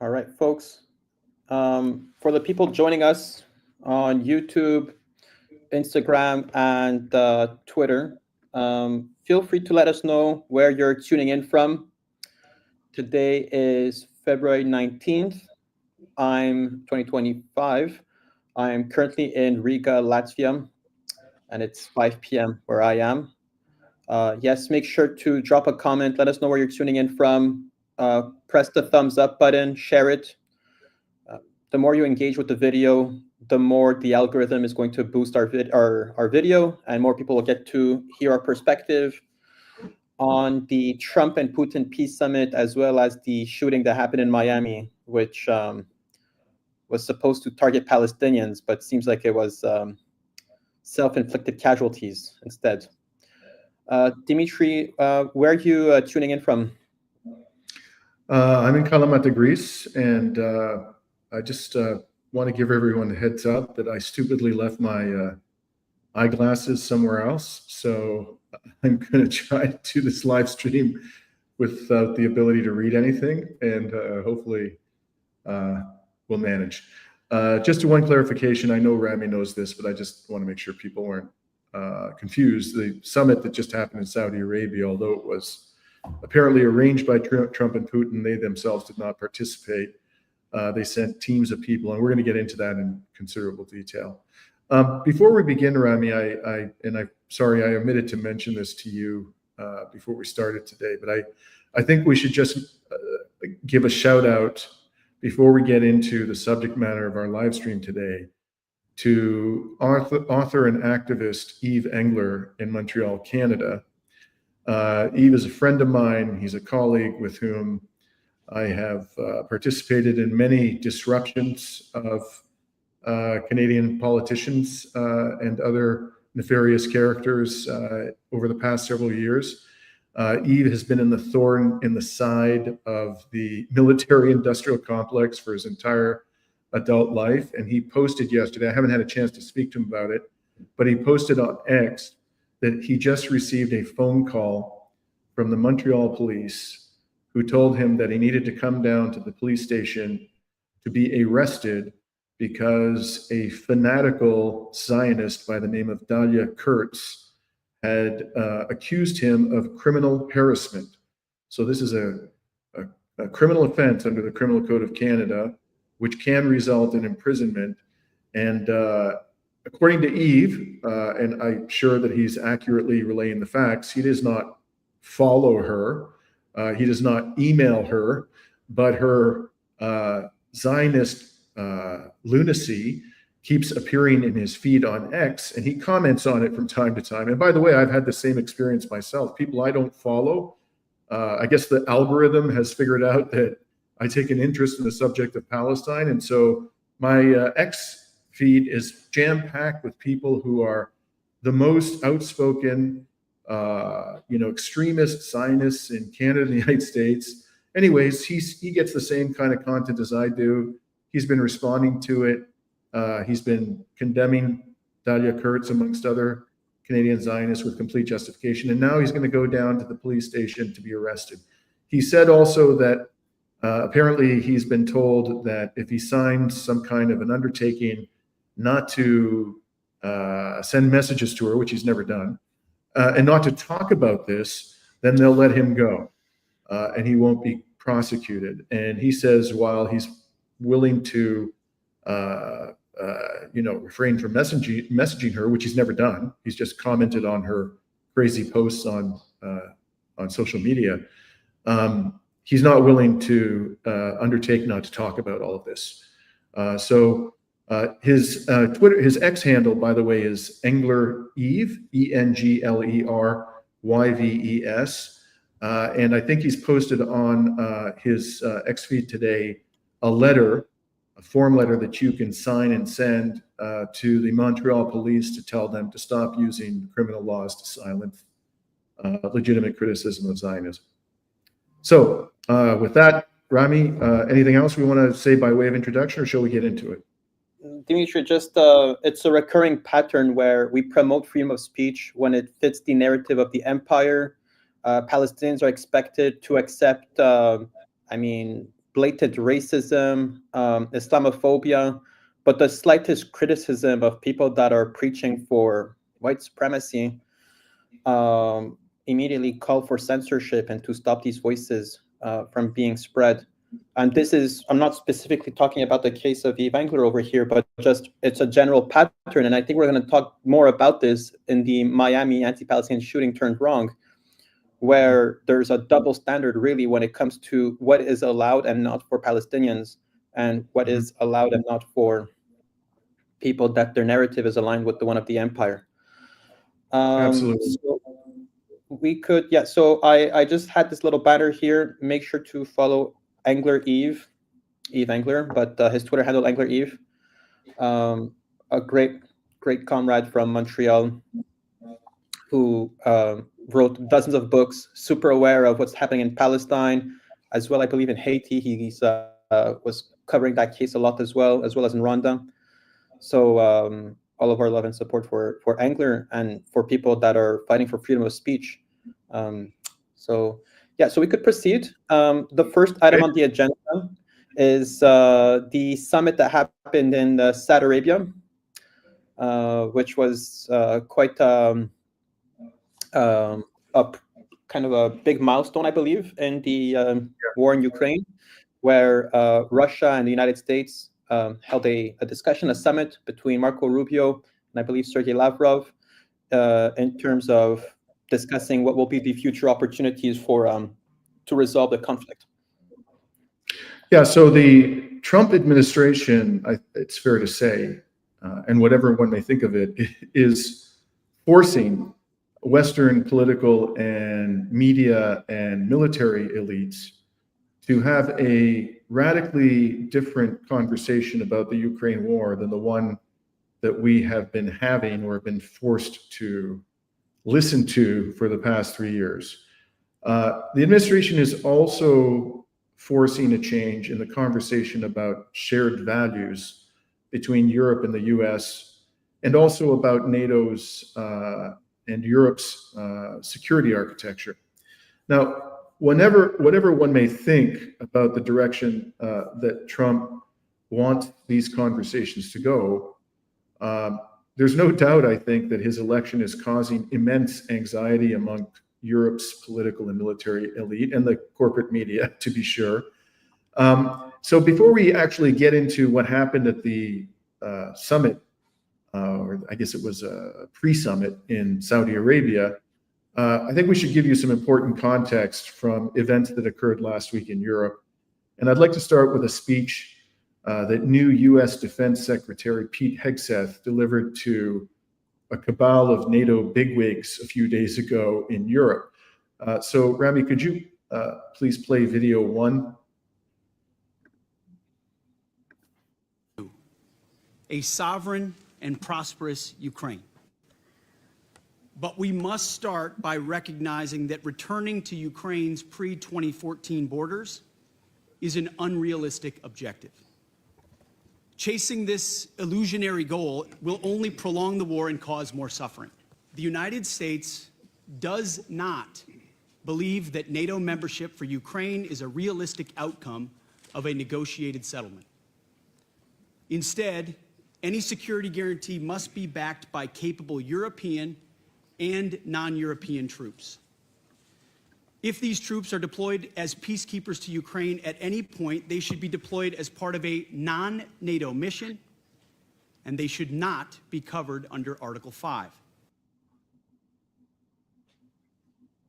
All right, folks. For the people joining us on YouTube, Instagram, and Twitter, feel free to let us know where you're tuning in from. Today is February 19th. I'm 2025. I'm currently in Riga, Latvia, and it's 5 p.m. where I am. Yes, make sure to drop a comment. Let us know where you're tuning in from. Press the thumbs up button, share it. The more you engage with the video, the more the algorithm is going to boost our video, and more people will get to hear our perspective on the Trump and Putin Peace Summit, as well as the shooting that happened in Miami, which was supposed to target Palestinians, but seems like it was self-inflicted casualties instead. Dimitri, where are you tuning in from? I'm in Kalamata, Greece, and I just want to give everyone a heads up that I stupidly left my eyeglasses somewhere else. So I'm going to try to do this live stream without the ability to read anything, and hopefully we'll manage. Just one clarification. I know Rami knows this, but I just want to make sure people weren't confused. The summit that just happened in Saudi Arabia, although it was apparently arranged by Trump and Putin, they themselves did not participate. They sent teams of people, and we're going to get into that in considerable detail. Before we begin, Rami, I'm sorry I omitted to mention this to you before we started today, but I think we should just give a shout out before we get into the subject matter of our live stream today to author and activist Yves Engler in Montreal, Canada. Yves is a friend of mine. He's a colleague with whom I have participated in many disruptions of Canadian politicians and other nefarious characters over the past several years. Yves has been in the thorn in the side of the military-industrial complex for his entire adult life, and he posted yesterday, I haven't had a chance to speak to him about it, but he posted on X that he just received a phone call from the Montreal police who told him that he needed to come down to the police station to be arrested because a fanatical Zionist by the name of Dalia Kurtz had accused him of criminal harassment. So this is a criminal offense under the Criminal Code of Canada, which can result in imprisonment. And according to Yves, and I'm sure that he's accurately relaying the facts, he does not follow her. He does not email her, but her Zionist lunacy keeps appearing in his feed on X, and he comments on it from time to time. And by the way, I've had the same experience myself. People I don't follow, I guess the algorithm has figured out that I take an interest in the subject of Palestine. And so my X feed is jam-packed with people who are the most outspoken, extremist Zionists in Canada and the United States. Anyways, he gets the same kind of content as I do. He's been responding to it. He's been condemning Dalia Kurtz, amongst other Canadian Zionists, with complete justification. And now he's going to go down to the police station to be arrested. He said also that apparently he's been told that if he signs some kind of an undertaking not to send messages to her, which he's never done, and not to talk about this, then they'll let him go and he won't be prosecuted. And he says while he's willing to refrain from messaging her, which he's never done, he's just commented on her crazy posts on social media, he's not willing to undertake not to talk about all of this. So his X handle, by the way, is Engler Yves, ENGLERYVES. And I think he's posted on his X feed today a form letter that you can sign and send to the Montreal police to tell them to stop using criminal laws to silence legitimate criticism of Zionism. So with that, Rami, anything else we want to say by way of introduction, or shall we get into it? Dimitri, just it's a recurring pattern where we promote freedom of speech when it fits the narrative of the empire. Palestinians are expected to accept, blatant racism, Islamophobia, but the slightest criticism of people that are preaching for white supremacy immediately call for censorship and to stop these voices from being spread. And this is, I'm not specifically talking about the case of Eve Engler over here, but just it's a general pattern. And I think we're going to talk more about this in the Miami anti-Palestinian shooting turned wrong, where there's a double standard really when it comes to what is allowed and not for Palestinians, and what is allowed and not for people that their narrative is aligned with the one of the empire. Absolutely. So we could, yeah, so I just had this little banner here. Make sure to follow Engler Eve Engler, but his Twitter handle Engler Eve. A great comrade from Montreal who wrote dozens of books, super aware of what's happening in Palestine, as well, I believe, in Haiti. He's was covering that case a lot as well as in Rwanda. So all of our love and support for Engler and for people that are fighting for freedom of speech. So yeah, so we could proceed. The first item on the agenda is the summit that happened in Saudi Arabia, which was quite a kind of a big milestone, I believe, in the war in Ukraine, where Russia and the United States held a discussion, a summit between Marco Rubio and I believe Sergei Lavrov in terms of discussing what will be the future opportunities for to resolve the conflict. Yeah, so the Trump administration, it's fair to say, and whatever one may think of it, is forcing Western political and media and military elites to have a radically different conversation about the Ukraine war than the one that we have been having or have been forced to listen to for the past 3 years. The administration is also forcing a change in the conversation about shared values between Europe and the US, and also about NATO's and Europe's security architecture. Now, whatever one may think about the direction that Trump wants these conversations to go, there's no doubt, I think, that his election is causing immense anxiety among Europe's political and military elite and the corporate media, to be sure. So before we actually get into what happened at the summit, or I guess it was a pre-summit in Saudi Arabia, I think we should give you some important context from events that occurred last week in Europe. And I'd like to start with a speech that new US Defense Secretary Pete Hegseth delivered to a cabal of NATO bigwigs a few days ago in Europe. So Rami, could you please play video 1? A sovereign and prosperous Ukraine. But we must start by recognizing that returning to Ukraine's pre-2014 borders is an unrealistic objective. Chasing this illusionary goal will only prolong the war and cause more suffering. The United States does not believe that NATO membership for Ukraine is a realistic outcome of a negotiated settlement. Instead, any security guarantee must be backed by capable European and non-European troops. If these troops are deployed as peacekeepers to Ukraine at any point, they should be deployed as part of a non-NATO mission, and they should not be covered under Article 5.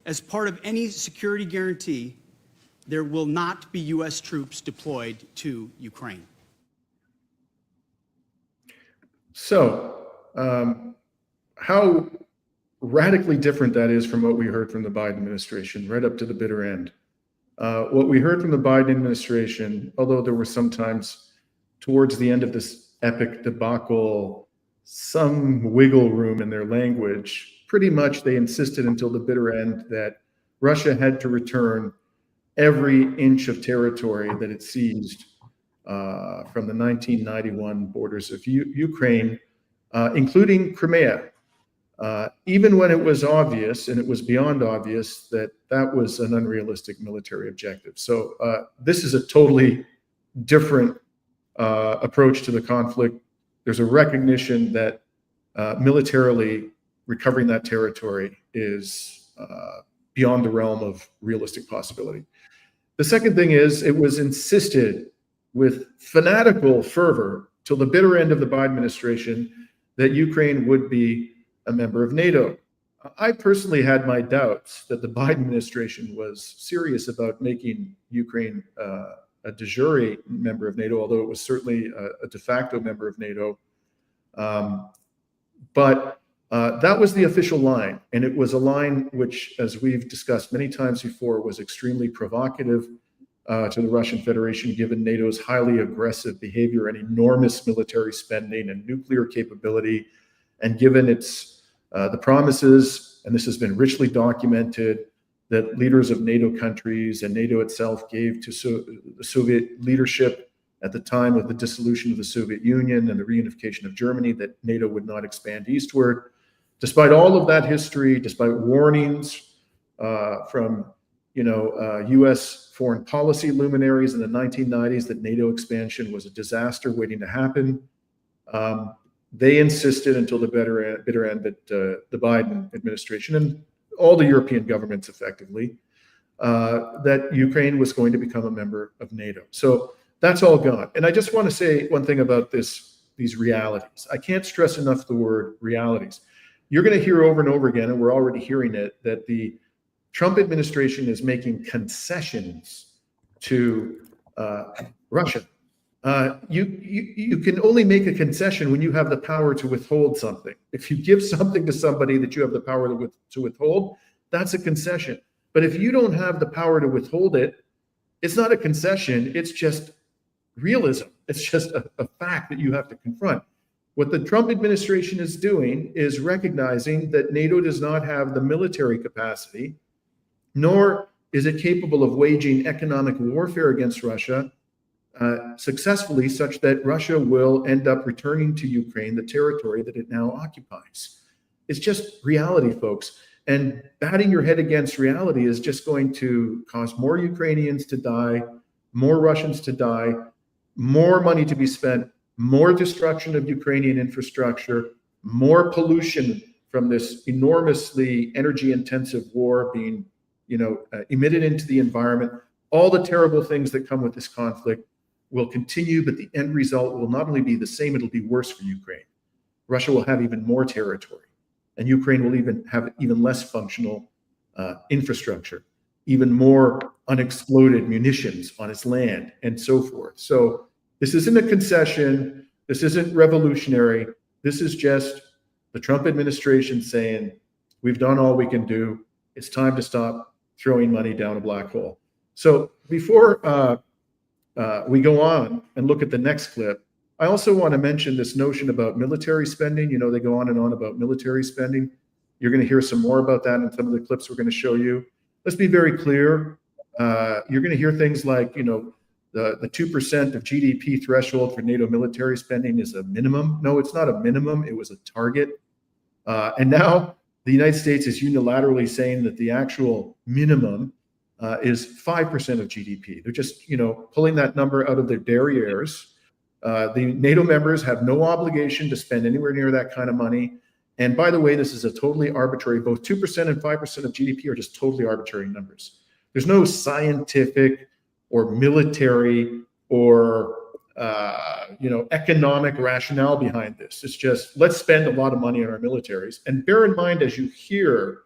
As part of any security guarantee, there will not be U.S. troops deployed to Ukraine. So, how radically different that is from what we heard from the Biden administration, right up to the bitter end. What we heard from the Biden administration, although there were sometimes towards the end of this epic debacle, some wiggle room in their language, pretty much they insisted until the bitter end that Russia had to return every inch of territory that it seized from the 1991 borders of Ukraine, including Crimea. even when it was obvious, and it was beyond obvious, that that was an unrealistic military objective. So this is a totally different approach to the conflict. There's a recognition that militarily recovering that territory is beyond the realm of realistic possibility. The second thing is, it was insisted with fanatical fervor till the bitter end of the Biden administration that Ukraine would be a member of NATO. I personally had my doubts that the Biden administration was serious about making Ukraine a de jure member of NATO, although it was certainly a de facto member of NATO. But that was the official line, and it was a line which, as we've discussed many times before, was extremely provocative to the Russian Federation, given NATO's highly aggressive behavior and enormous military spending and nuclear capability, and given its the promises, and this has been richly documented, that leaders of NATO countries and NATO itself gave to the Soviet leadership at the time of the dissolution of the Soviet Union and the reunification of Germany, that NATO would not expand eastward. Despite all of that history, despite warnings from U.S. foreign policy luminaries in the 1990s that NATO expansion was a disaster waiting to happen, they insisted until the bitter end that the Biden administration and all the European governments effectively, that Ukraine was going to become a member of NATO. So that's all gone. And I just want to say one thing about these realities. I can't stress enough the word realities. You're going to hear over and over again, and we're already hearing it, that the Trump administration is making concessions to Russia. You can only make a concession when you have the power to withhold something. If you give something to somebody that you have the power to withhold, that's a concession. But if you don't have the power to withhold it, it's not a concession, it's just realism. It's just a fact that you have to confront. What the Trump administration is doing is recognizing that NATO does not have the military capacity, nor is it capable of waging economic warfare against Russia successfully, such that Russia will end up returning to Ukraine the territory that it now occupies. It's just reality, folks. And batting your head against reality is just going to cause more Ukrainians to die, more Russians to die, more money to be spent, more destruction of Ukrainian infrastructure, more pollution from this enormously energy-intensive war being, emitted into the environment. All the terrible things that come with this conflict will continue, but the end result will not only be the same, it'll be worse for Ukraine. Russia will have even more territory, and Ukraine will even have even less functional infrastructure, even more unexploded munitions on its land, and so forth. So this isn't a concession. This isn't revolutionary. This is just the Trump administration saying, we've done all we can do. It's time to stop throwing money down a black hole. So before we go on and look at the next clip, I also want to mention this notion about military spending. They go on and on about military spending. You're going to hear some more about that in some of the clips we're going to show you. Let's be very clear. You're going to hear things like, the 2% of GDP threshold for NATO military spending is a minimum. No, it's not a minimum. It was a target. And now the United States is unilaterally saying that the actual minimum is 5% of GDP. They're just, pulling that number out of their derrieres. The NATO members have no obligation to spend anywhere near that kind of money. And by the way, this is a totally arbitrary, both 2% and 5% of GDP are just totally arbitrary numbers. There's no scientific or military or economic rationale behind this. It's just, let's spend a lot of money on our militaries. And bear in mind, as you hear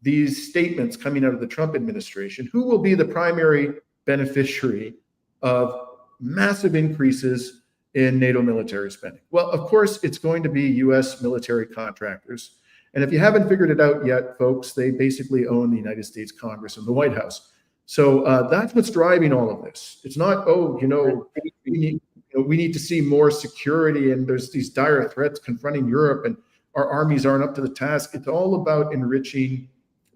these statements coming out of the Trump administration, who will be the primary beneficiary of massive increases in NATO military spending? Well, of course, it's going to be U.S. military contractors. And if you haven't figured it out yet, folks, they basically own the United States Congress and the White House. So that's what's driving all of this. It's not, we need to see more security and there's these dire threats confronting Europe and our armies aren't up to the task. It's all about enriching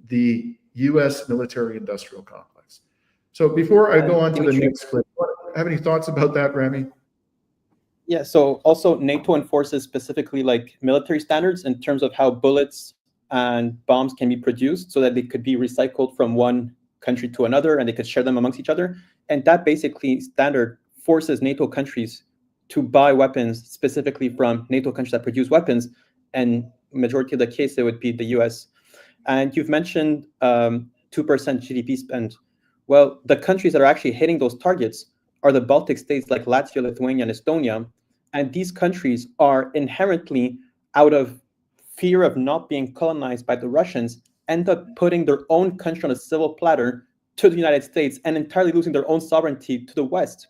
the U.S. military-industrial complex. So before I go on to the next clip, have any thoughts about that, Rami? Yeah, so also NATO enforces specifically like military standards in terms of how bullets and bombs can be produced so that they could be recycled from one country to another and they could share them amongst each other. And that basically standard forces NATO countries to buy weapons specifically from NATO countries that produce weapons. And majority of the case, it would be the US. And you've mentioned 2% GDP spend. Well, the countries that are actually hitting those targets are the Baltic states like Latvia, Lithuania, and Estonia. And these countries are inherently, out of fear of not being colonized by the Russians, end up putting their own country on a civil platter to the United States and entirely losing their own sovereignty to the West.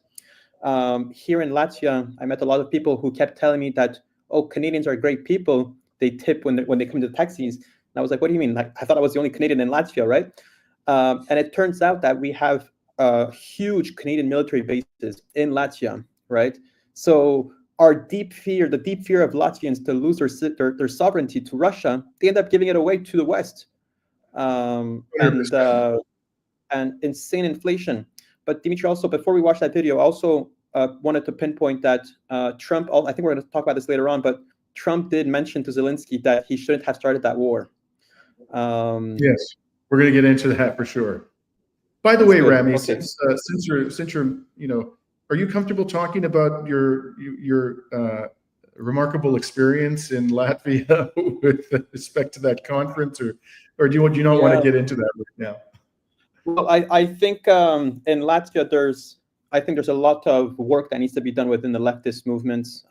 Here in Latvia, I met a lot of people who kept telling me that, oh, Canadians are great people. They tip when they come to the taxis. And I was like, what do you mean? Like, I thought I was the only Canadian in Latvia, right? And it turns out that we have huge Canadian military bases in Latvia, right? So our the deep fear of Latvians to lose their sovereignty to Russia, they end up giving it away to the West. And insane inflation. But Dimitri, also, before we watch that video, I also wanted to pinpoint that Trump, I think we're going to talk about this later on, but Trump did mention to Zelensky that he shouldn't have started that war. Yes, we're going to get into that for sure. By the way, good. Rami, okay. since you're, are you comfortable talking about your remarkable experience in Latvia with respect to that conference, or do you not want to get into that right now? Well, I think in Latvia there's a lot of work that needs to be done within the leftist movements.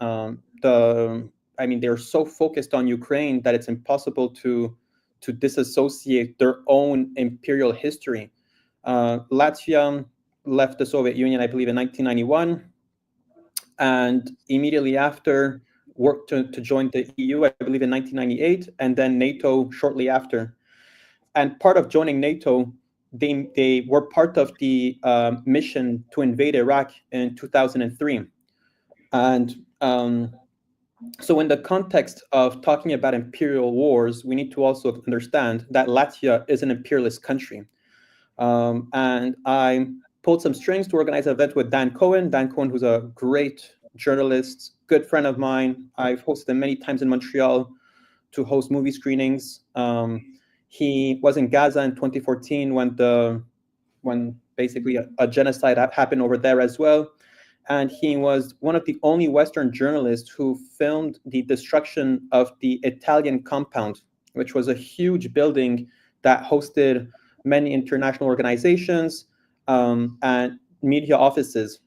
They're so focused on Ukraine that it's impossible to disassociate their own imperial history. Latvia left the Soviet Union, I believe, in 1991, and immediately after worked to join the EU, I believe, in 1998, and then NATO shortly after. And part of joining NATO, they were part of the mission to invade Iraq in 2003. And so in the context of talking about imperial wars, we need to also understand that Latvia is an imperialist country. And I pulled some strings to organize an event with Dan Cohen. Dan Cohen, who's a great journalist, good friend of mine. I've hosted him many times in Montreal to host movie screenings. He was in Gaza in 2014 when basically a genocide happened over there as well. And he was one of the only Western journalists who filmed the destruction of the Italian compound, which was a huge building that hosted many international organizations and media offices.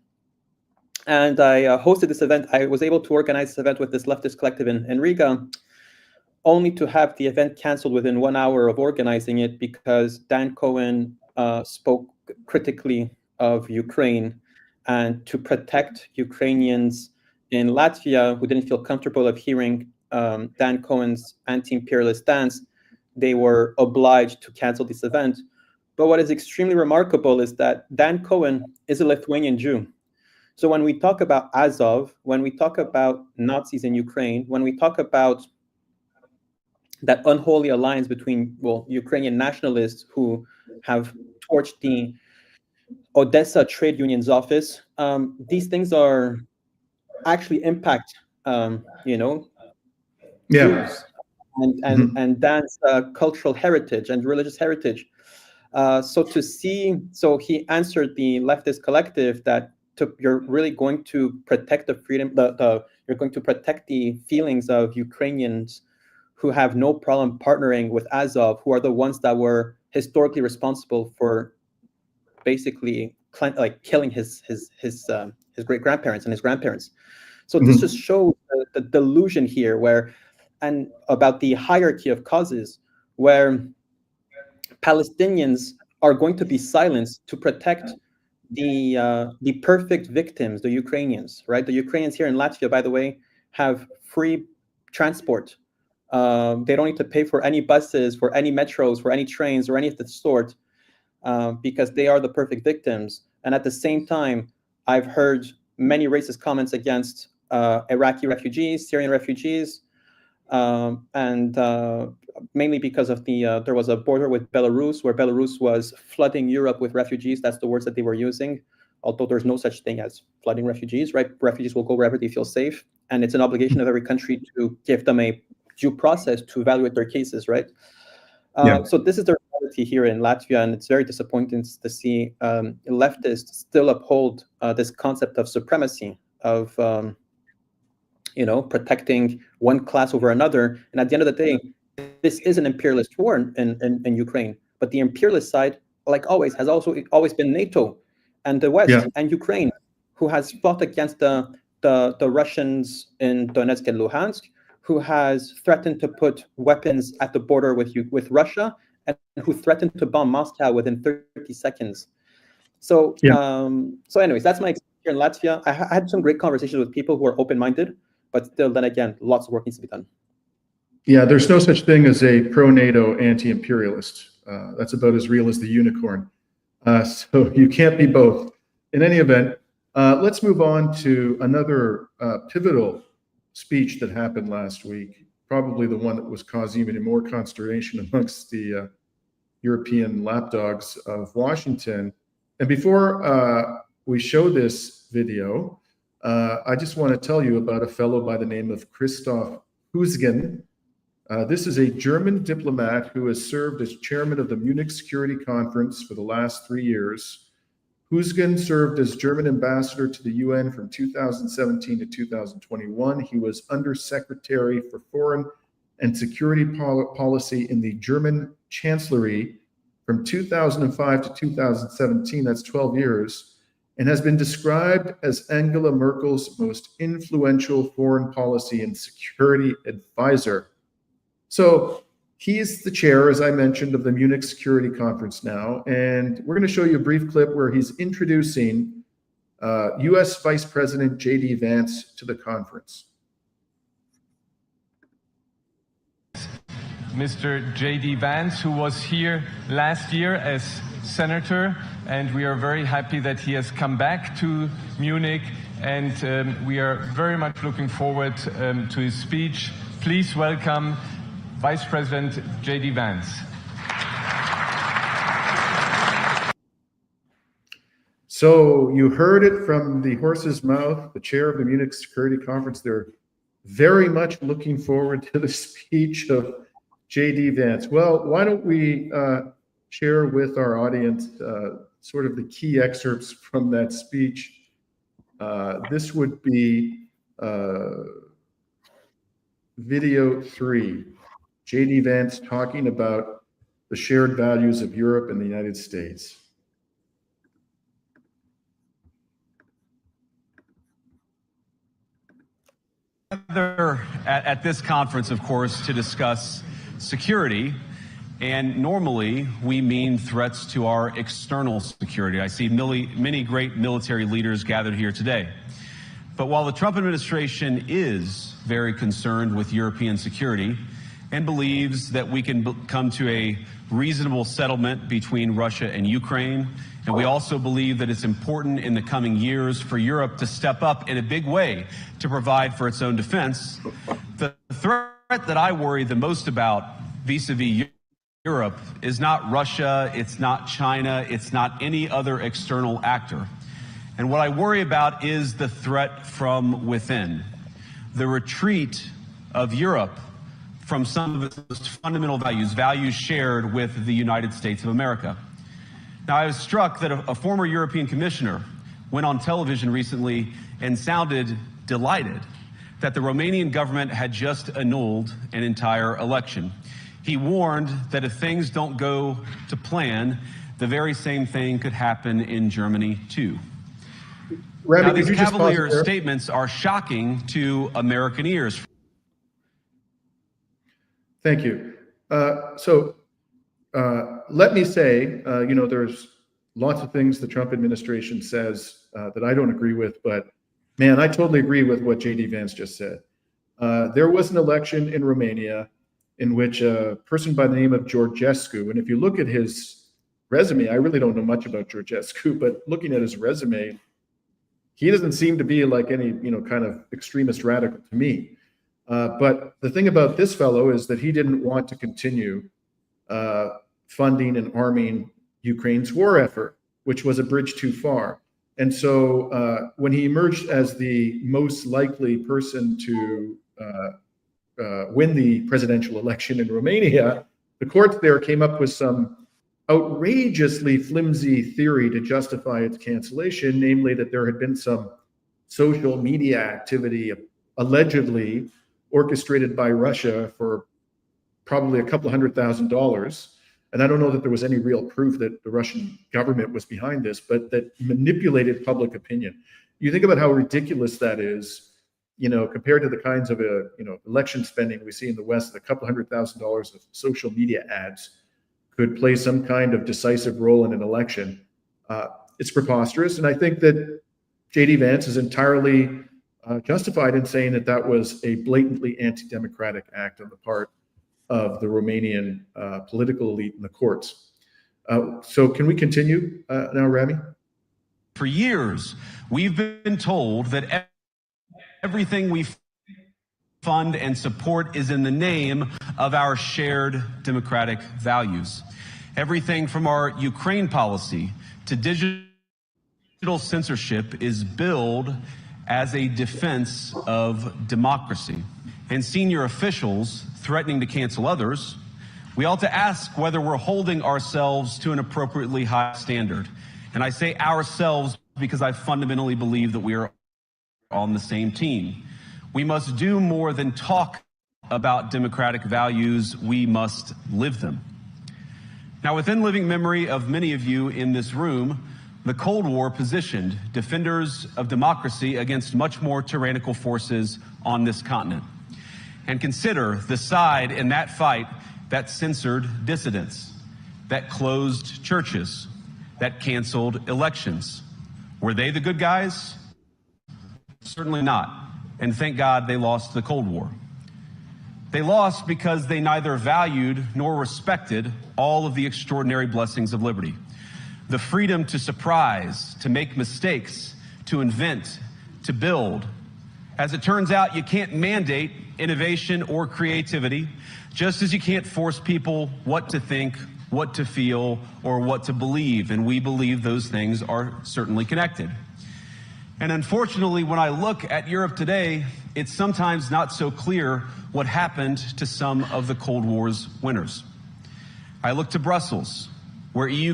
And I hosted this event. I was able to organize this event with this leftist collective in Riga, only to have the event canceled within 1 hour of organizing it because Dan Cohen spoke critically of Ukraine, and to protect Ukrainians in Latvia who didn't feel comfortable of hearing Dan Cohen's anti-imperialist stance, they were obliged to cancel this event. But what is extremely remarkable is that Dan Cohen is a Lithuanian Jew. So when we talk about Azov, when we talk about Nazis in Ukraine, when we talk about that unholy alliance between, Ukrainian nationalists who have torched the Odessa trade union's office, these things are actually impact, Jews and Dan's cultural heritage and religious heritage. So he answered the leftist collective that you're really going to protect the freedom, you're going to protect the feelings of Ukrainians who have no problem partnering with Azov, who are the ones that were historically responsible for basically killing his great grandparents and his grandparents. So this just shows the delusion here, and about the hierarchy of causes, where Palestinians are going to be silenced to protect the perfect victims, the Ukrainians, right? The Ukrainians here in Latvia, by the way, have free transport. They don't need to pay for any buses, for any metros, for any trains, or any of the sort, because they are the perfect victims. And at the same time, I've heard many racist comments against Iraqi refugees, Syrian refugees, and mainly because of there was a border with Belarus, where Belarus was flooding Europe with refugees. That's the words that they were using. although there's no such thing as flooding refugees, right? Refugees will go wherever they feel safe, and it's an obligation of every country to give them a due process to evaluate their cases, right? So this is the reality here in Latvia, and it's very disappointing to see leftists still uphold this concept of supremacy, of protecting one class over another. And at the end of the day, this is an imperialist war in Ukraine. But the imperialist side, like always, has also always been NATO and the West and Ukraine, who has fought against the Russians in Donetsk and Luhansk, who has threatened to put weapons at the border with Russia, and who threatened to bomb Moscow within 30 seconds. So, so anyways, that's my experience here in Latvia. I had some great conversations with people who are open-minded, but still, then again, lots of work needs to be done. Yeah, there's no such thing as a pro-NATO anti-imperialist. That's about as real as the unicorn. So you can't be both. In any event, let's move on to another pivotal speech that happened last week, probably the one that was causing even more consternation amongst the European lapdogs of Washington. And before we show this video, I just want to tell you about a fellow by the name of Christoph Husgen. This is a German diplomat who has served as chairman of the Munich Security Conference for the last 3 years. Husgen served as German ambassador to the UN from 2017 to 2021. He was undersecretary for foreign and security policy in the German Chancellery from 2005 to 2017, that's 12 years, and has been described as Angela Merkel's most influential foreign policy and security advisor. So he's the chair, as I mentioned, of the Munich Security Conference now, and we're going to show you a brief clip where he's introducing US Vice President J.D. Vance to the conference. Mr. J.D. Vance, who was here last year as senator, and we are very happy that he has come back to Munich, and we are very much looking forward to his speech. Please welcome Vice President J.D. Vance. So you heard it from the horse's mouth, the chair of the Munich Security Conference. They're very much looking forward to the speech of J.D. Vance. Well, why don't we share with our audience sort of the key excerpts from that speech. This would be video 3, J.D. Vance talking about the shared values of Europe and the United States. At this conference, of course, to discuss security, and normally we mean threats to our external security. I see many great military leaders gathered here today. But while the Trump administration is very concerned with European security and believes that we can come to a reasonable settlement between Russia and Ukraine, and we also believe that it's important in the coming years for Europe to step up in a big way to provide for its own defense, the threat that I worry the most about vis-a-vis Europe is not Russia, it's not China, it's not any other external actor. And what I worry about is the threat from within, the retreat of Europe from some of its most fundamental values shared with the United States of America. Now, I was struck that a former European commissioner went on television recently and sounded delighted that the Romanian government had just annulled an entire election. He warned that if things don't go to plan, the very same thing could happen in Germany too. Rabbi, now, these cavalier statements are shocking to American ears. Thank you. Let me say, there's lots of things the Trump administration says that I don't agree with, but man, I totally agree with what J.D. Vance just said. There was an election in Romania in which a person by the name of Georgescu, and if you look at his resume, I really don't know much about Georgescu, but looking at his resume, he doesn't seem to be like any, kind of extremist radical to me. But the thing about this fellow is that he didn't want to continue funding and arming Ukraine's war effort, which was a bridge too far. And so when he emerged as the most likely person to win the presidential election in Romania, the court there came up with some outrageously flimsy theory to justify its cancellation, namely that there had been some social media activity allegedly orchestrated by Russia for probably a couple $100,000. And I don't know that there was any real proof that the Russian government was behind this, but that manipulated public opinion. You think about how ridiculous that is, you know, compared to the kinds of election spending we see in the West, that a couple $100,000 of social media ads could play some kind of decisive role in an election. It's preposterous. And I think that J.D. Vance is entirely justified in saying that that was a blatantly anti-democratic act on the part of the Romanian political elite in the courts. So can we continue now, Rami? For years, we've been told that everything we fund and support is in the name of our shared democratic values. Everything from our Ukraine policy to digital censorship is billed as a defense of democracy. And senior officials threatening to cancel others, we ought to ask whether we're holding ourselves to an appropriately high standard. And I say ourselves because I fundamentally believe that we are on the same team. We must do more than talk about democratic values, we must live them. Now, within living memory of many of you in this room, the Cold War positioned defenders of democracy against much more tyrannical forces on this continent. And consider the side in that fight that censored dissidents, that closed churches, that canceled elections. Were they the good guys? Certainly not. And thank God they lost the Cold War. They lost because they neither valued nor respected all of the extraordinary blessings of liberty. The freedom to surprise, to make mistakes, to invent, to build. As it turns out, you can't mandate innovation or creativity, just as you can't force people what to think, what to feel, or what to believe. And we believe those things are certainly connected. And unfortunately, when I look at Europe today, it's sometimes not so clear what happened to some of the Cold War's winners. I look to Brussels, where EU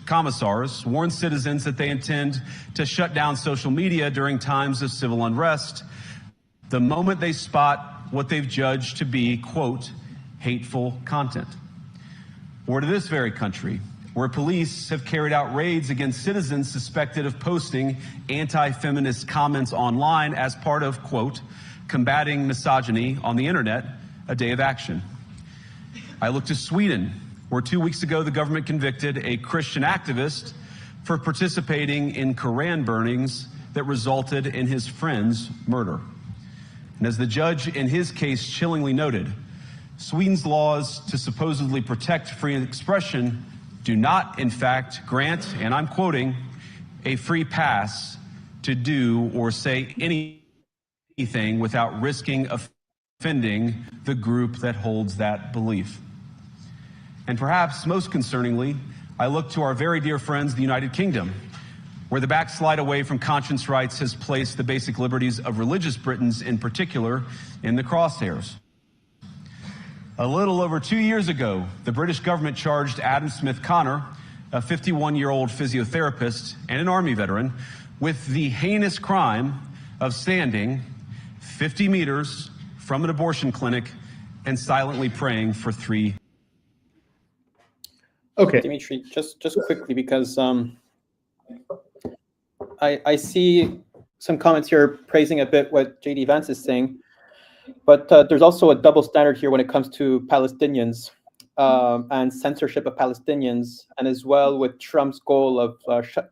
commissars warn citizens that they intend to shut down social media during times of civil unrest the moment they spot what they've judged to be, quote, hateful content. Or to this very country, where police have carried out raids against citizens suspected of posting anti-feminist comments online as part of, quote, combating misogyny on the internet, a day of action. I look to Sweden, where 2 weeks ago the government convicted a Christian activist for participating in Koran burnings that resulted in his friend's murder. And as the judge in his case chillingly noted, Sweden's laws to supposedly protect free expression do not, in fact, grant, and I'm quoting, a free pass to do or say anything without risking offending the group that holds that belief. And perhaps most concerningly, I look to our very dear friends, the United Kingdom, where the backslide away from conscience rights has placed the basic liberties of religious Britons in particular in the crosshairs. A little over 2 years ago, the British government charged Adam Smith Connor, a 51-year-old physiotherapist and an Army veteran, with the heinous crime of standing 50 meters from an abortion clinic and silently praying for 3. Okay. Dimitri, just quickly, because I see some comments here praising a bit what J.D. Vance is saying, but there's also a double standard here when it comes to Palestinians and censorship of Palestinians, and as well with Trump's goal of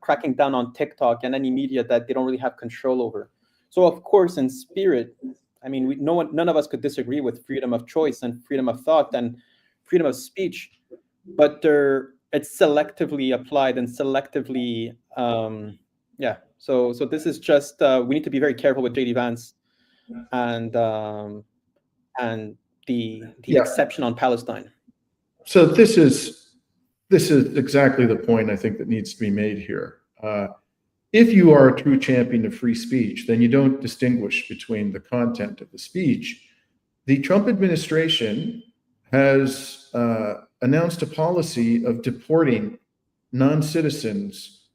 cracking down on TikTok and any media that they don't really have control over. So, of course, in spirit, I mean, none of us could disagree with freedom of choice and freedom of thought and freedom of speech, but it's selectively applied and selectively, yeah. So this is just we need to be very careful with J.D. Vance and the exception on Palestine. So this is exactly the point I think that needs to be made here. if you are a true champion of free speech, then you don't distinguish between the content of the speech. The Trump administration has announced a policy of deporting non-citizens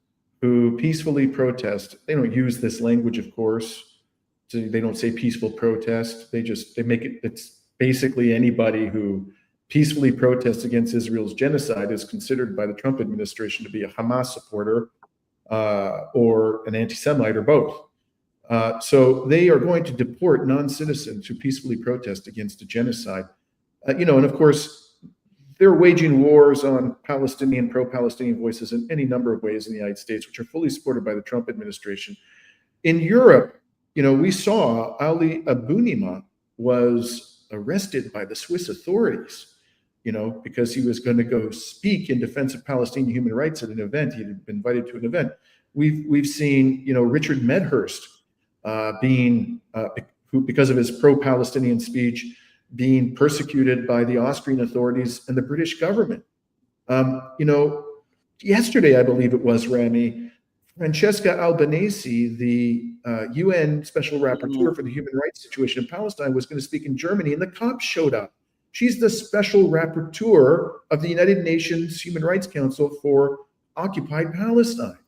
who peacefully protest. They don't use this language, of course. So they don't say peaceful protest. They make it, it's basically anybody who peacefully protests against Israel's genocide is considered by the Trump administration to be a Hamas supporter or an anti-Semite or both. So they are going to deport non-citizens who peacefully protest against a genocide. And of course, they're waging wars on Palestinian, pro-Palestinian voices in any number of ways in the United States, which are fully supported by the Trump administration. In Europe, we saw Ali Abunimah was arrested by the Swiss authorities, because he was going to go speak in defense of Palestinian human rights at an event. He had been invited to an event. We've seen, Richard Medhurst who, because of his pro-Palestinian speech, being persecuted by the Austrian authorities and the British government. Yesterday, I believe it was, Rami, Francesca Albanese, the UN Special Rapporteur for the human rights situation in Palestine, was going to speak in Germany, and the cops showed up. She's the Special Rapporteur of the United Nations Human Rights Council for occupied Palestine,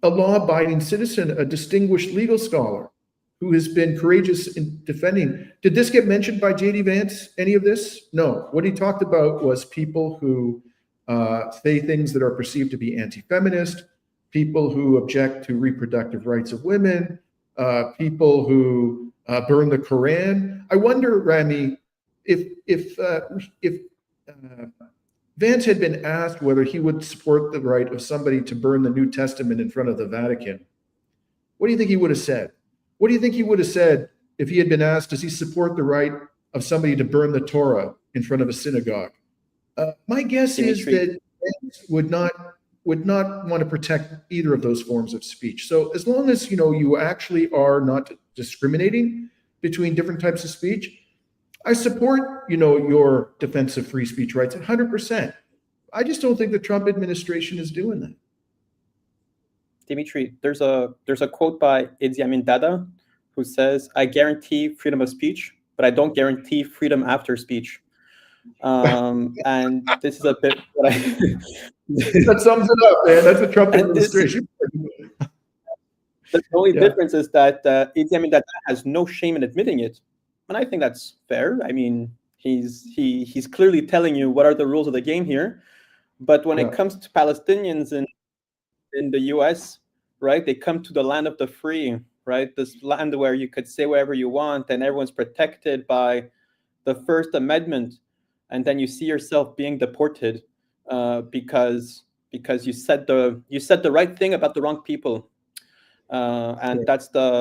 a law-abiding citizen, a distinguished legal scholar who has been courageous in defending. Did this get mentioned by J.D. Vance, any of this? No. What he talked about was people who say things that are perceived to be anti-feminist, people who object to reproductive rights of women, people who burn the Quran. I wonder, Rami, if Vance had been asked whether he would support the right of somebody to burn the New Testament in front of the Vatican, what do you think he would have said? What do you think he would have said if he had been asked, does he support the right of somebody to burn the Torah in front of a synagogue? My guess is that Vance would not want to protect either of those forms of speech. So as long as you actually are not discriminating between different types of speech, I support your defense of free speech rights 100%. I just don't think the Trump administration is doing that. Dimitri, there's a quote by Idi Amin Dada who says, "I guarantee freedom of speech, but I don't guarantee freedom after speech." And this is a bit what that sums it up, man. That's the Trump administration. The only difference is that Idi Amin Dada has no shame in admitting it, and I think that's fair. I mean, he's clearly telling you what are the rules of the game here. But when it comes to Palestinians in the U.S., right, they come to the land of the free, right? This land where you could say whatever you want and everyone's protected by the First Amendment, and then you see yourself being deported because you said the right thing about the wrong people, and that's the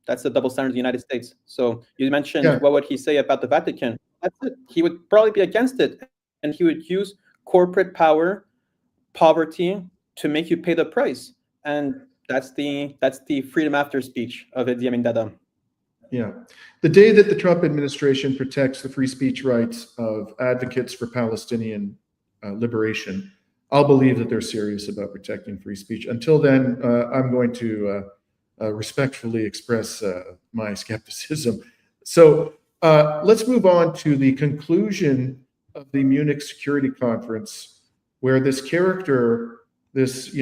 double standard of the United States. So you mentioned what would he say about the Vatican? That's it. He would probably be against it, and he would use corporate power, poverty to make you pay the price, and that's the freedom after speech of Idi Amin Dada. Yeah, the day that the Trump administration protects the free speech rights of advocates for Palestinian liberation, I'll believe that they're serious about protecting free speech. Until then, I'm going to respectfully express my skepticism. So let's move on to the conclusion of the Munich Security Conference, where this character, this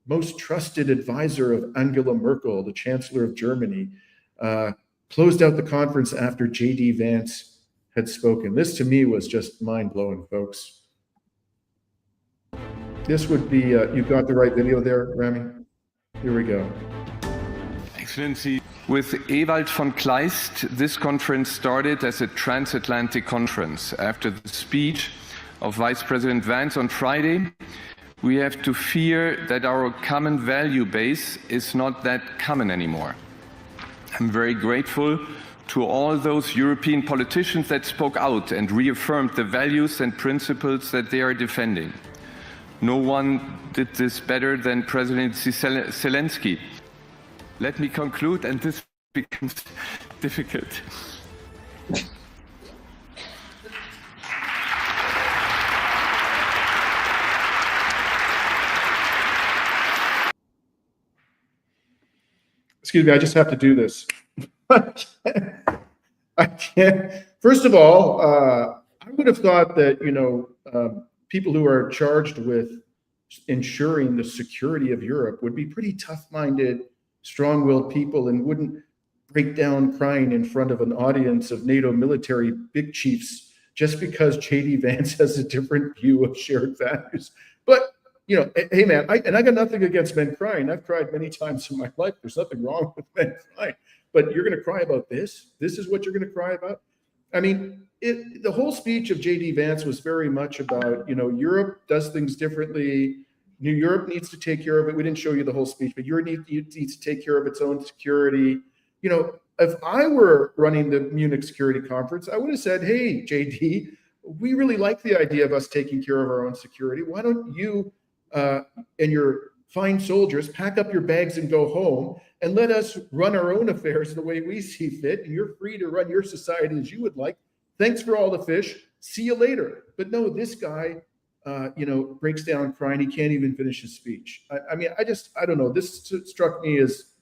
most trusted advisor of Angela Merkel, the Chancellor of Germany, closed out the conference after J.D. Vance had spoken. This to me was just mind-blowing, folks. This would be, you got the right video there, Rami? Here we go. Excellency, with Ewald von Kleist, this conference started as a transatlantic conference. After the speech of Vice President Vance on Friday, we have to fear that our common value base is not that common anymore. I'm very grateful to all those European politicians that spoke out and reaffirmed the values and principles that they are defending. No one did this better than President Zelensky. Let me conclude, and this becomes difficult. excuse me, I just have to do this. I can't. First of all, I would have thought that, people who are charged with ensuring the security of Europe would be pretty tough-minded, strong-willed people and wouldn't break down crying in front of an audience of NATO military big chiefs just because JD Vance has a different view of shared values. But, hey man, I got nothing against men crying. I've cried many times in my life. There's nothing wrong with men crying. But you're going to cry about this? This is what you're going to cry about? I mean, the whole speech of JD Vance was very much about, Europe does things differently. Europe needs to take care of it. We didn't show you the whole speech, but Europe needs to take care of its own security. If I were running the Munich Security Conference, I would have said, hey, JD, we really like the idea of us taking care of our own security. Why don't you and your fine soldiers pack up your bags and go home and let us run our own affairs the way we see fit, and you're free to run your society as you would like. Thanks for all the fish. See you later. But no, this guy, breaks down crying. He can't even finish his speech. I don't know. This struck me as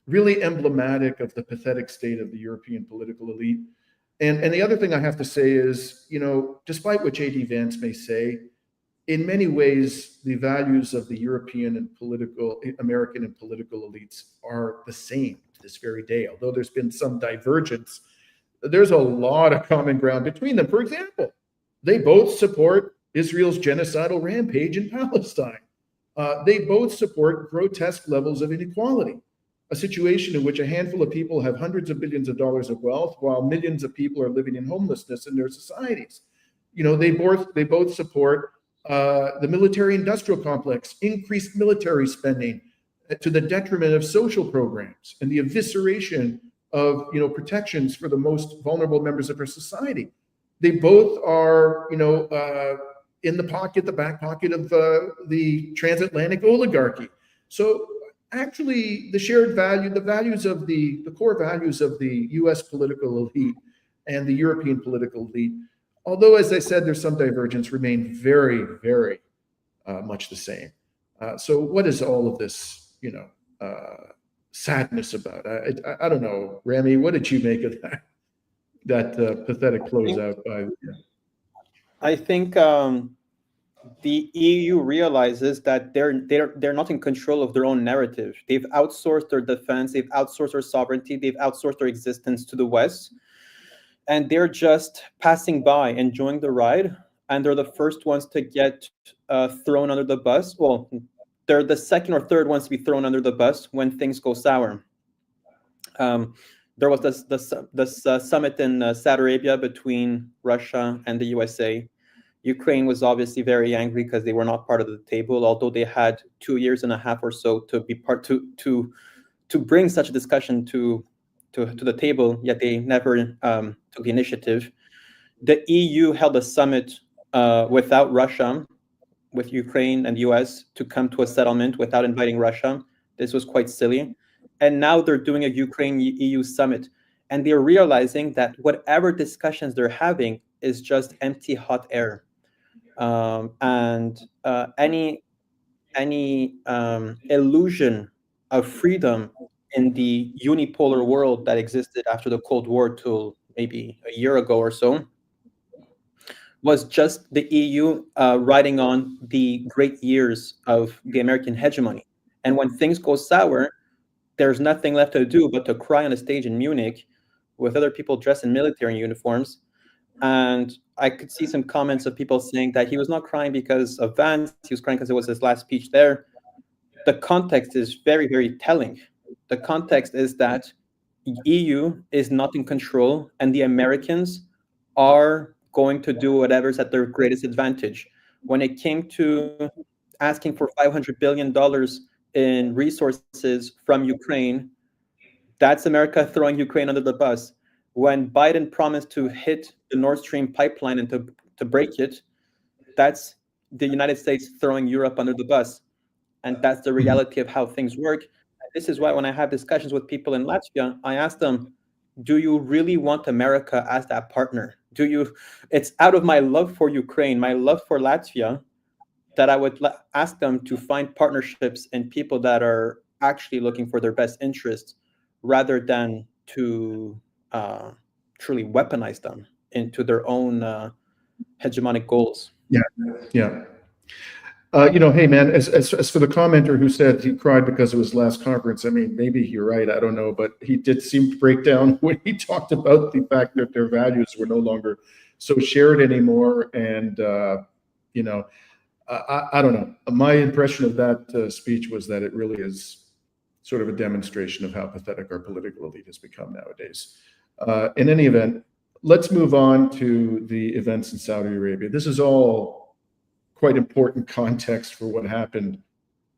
really emblematic of the pathetic state of the European political elite. And the other thing I have to say is, despite what JD Vance may say, in many ways, the values of the European and American and political elites are the same to this very day. Although there's been some divergence, there's a lot of common ground between them. For example, they both support Israel's genocidal rampage in Palestine. They both support grotesque levels of inequality, a situation in which a handful of people have hundreds of billions of dollars of wealth, while millions of people are living in homelessness in their societies. They both support the military-industrial complex, increased military spending to the detriment of social programs and the evisceration of protections for the most vulnerable members of our society. They both are in the back pocket of the transatlantic oligarchy. So actually, the shared value, the core values of the U.S. political elite and the European political elite, although, as I said, there's some divergence, remain very, very much the same. So what is all of this, sadness about? I don't know. Rami, what did you make of that pathetic closeout by? I think the EU realizes that they're not in control of their own narrative. They've outsourced their defense, they've outsourced their sovereignty, they've outsourced their existence to the West, and they're just passing by, enjoying the ride, and they're the first ones to get thrown under the bus. Well, they're the second or third ones to be thrown under the bus when things go sour. There was this summit in Saudi Arabia between Russia and the USA. Ukraine was obviously very angry because they were not part of the table, although they had 2.5 years or so to be part to bring such a discussion to the table, yet they never took the initiative. The EU held a summit without Russia, with Ukraine and the US, to come to a settlement without inviting Russia. This was quite silly. And now they're doing a Ukraine-EU summit, and they're realizing that whatever discussions they're having is just empty hot air. Any illusion of freedom in the unipolar world that existed after the Cold War till maybe a year ago or so was just the EU riding on the great years of the American hegemony. And when things go sour, there's nothing left to do but to cry on a stage in Munich with other people dressed in military uniforms. And I could see some comments of people saying that he was not crying because of Vance, he was crying because it was his last speech there. The context is very, very telling. The context is that the EU is not in control, and the Americans are going to do whatever's at their greatest advantage. When it came to asking for $500 billion in resources from Ukraine, that's America throwing Ukraine under the bus. When Biden promised to hit the Nord Stream pipeline and to break it, that's the United States throwing Europe under the bus. And that's the reality of how things work. This is why when I have discussions with people in Latvia, I ask them, do you really want America as that partner? It's out of my love for Ukraine, my love for Latvia, that I would ask them to find partnerships and people that are actually looking for their best interests rather than to truly weaponize them into their own hegemonic goals. Yeah, yeah. Hey man, as for the commenter who said he cried because of his last conference, I mean, maybe you're right, I don't know, but he did seem to break down when he talked about the fact that their values were no longer so shared anymore. And, I don't know. My impression of that speech was that it really is sort of a demonstration of how pathetic our political elite has become nowadays. In any event, let's move on to the events in Saudi Arabia. This is all quite important context for what happened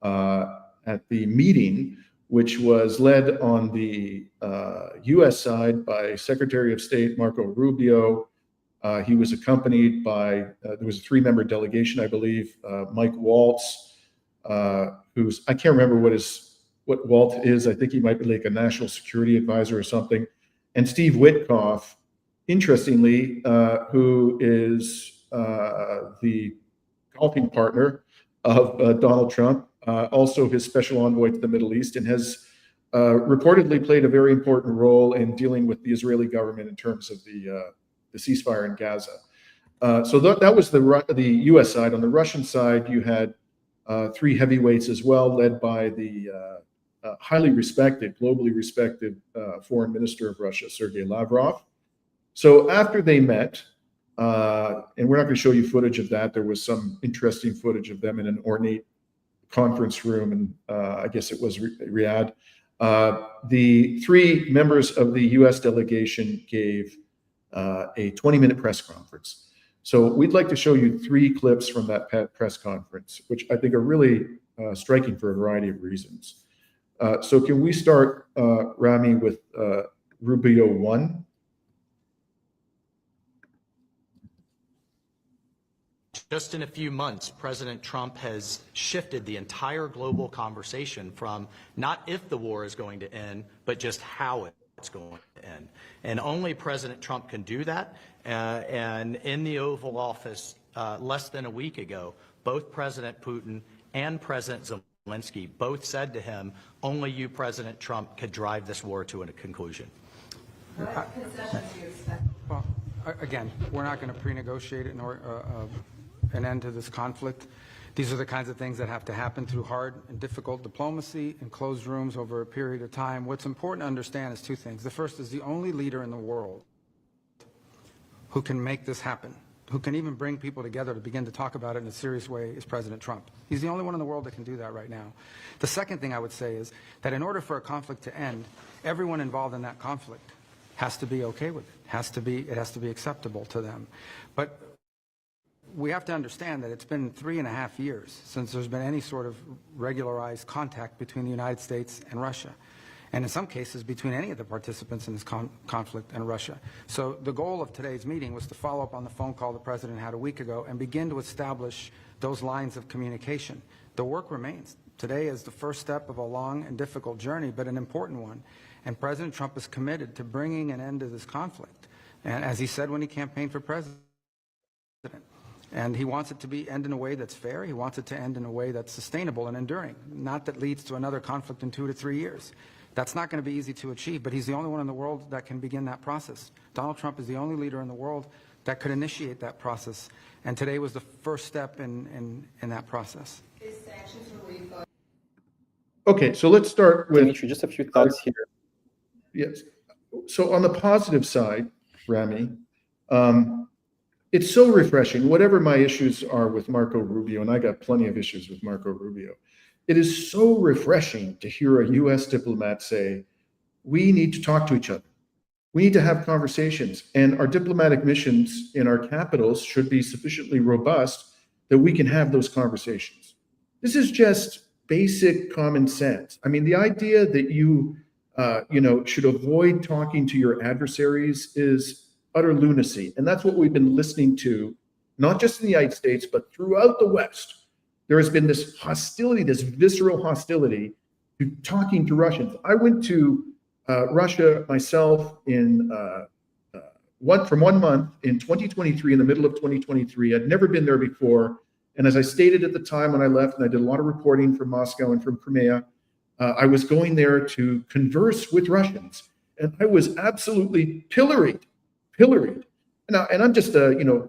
at the meeting, which was led on the US side by Secretary of State Marco Rubio. He was accompanied by, there was a 3-member delegation, I believe, Mike Waltz, who's, I can't remember what Walt is. I think he might be like a national security advisor or something. And Steve Witkoff, interestingly, who is the golfing partner of Donald Trump, also his special envoy to the Middle East, and has reportedly played a very important role in dealing with the Israeli government in terms of the ceasefire in Gaza. So that was the US side. On the Russian side, you had 3 heavyweights as well, led by the highly respected, globally respected foreign minister of Russia, Sergei Lavrov. So after they met, and we're not going to show you footage of that. There was some interesting footage of them in an ornate conference room, and I guess it was Riyadh. The 3 members of the US delegation gave a 20-minute press conference. So we'd like to show you 3 clips from that press conference, which I think are really striking for a variety of reasons. So can we start, Rami, with Rubio 1? Just in a few months, President Trump has shifted the entire global conversation from not if the war is going to end, but just how it's going to end. And only President Trump can do that. And in the Oval Office less than a week ago, both President Putin and President Zelensky both said to him, only you, President Trump, could drive this war to a conclusion. What concessions do you expect? Well, again, we're not going to pre-negotiate an end to this conflict. These are the kinds of things that have to happen through hard and difficult diplomacy in closed rooms over a period of time. What's important to understand is 2 things. The first is the only leader in the world who can make this happen, who can even bring people together to begin to talk about it in a serious way, is President Trump. He's the only one in the world that can do that right now. The second thing I would say is that in order for a conflict to end, everyone involved in that conflict has to be okay with it. It has to be acceptable to them. But we have to understand that it's been 3.5 years since there's been any sort of regularized contact between the United States and Russia, and in some cases between any of the participants in this conflict and Russia. So the goal of today's meeting was to follow up on the phone call the President had a week ago and begin to establish those lines of communication. The work remains. Today is the first step of a long and difficult journey, but an important one. And President Trump is committed to bringing an end to this conflict, and as he said when he campaigned for president. And he wants it to end in a way that's fair. He wants it to end in a way that's sustainable and enduring, not that leads to another conflict in 2 to 3 years. That's not going to be easy to achieve, but he's the only one in the world that can begin that process. Donald Trump is the only leader in the world that could initiate that process, and today was the first step in that process. Is sanctions relief? Okay, so let's start with Dimitri, just a few thoughts here. Yes. So on the positive side, Rami, it's so refreshing. Whatever my issues are with Marco Rubio, and I got plenty of issues with Marco Rubio, it is so refreshing to hear a US diplomat say, we need to talk to each other. We need to have conversations, and our diplomatic missions in our capitals should be sufficiently robust that we can have those conversations. This is just basic common sense. I mean, the idea that you should avoid talking to your adversaries is utter lunacy. And that's what we've been listening to, not just in the United States, but throughout the West. There has been this hostility, this visceral hostility to talking to Russians. I went to Russia myself from 1 month in 2023, in the middle of 2023. I'd never been there before. And as I stated at the time when I left, and I did a lot of reporting from Moscow and from Crimea, I was going there to converse with Russians, and I was absolutely pilloried. And I'm just a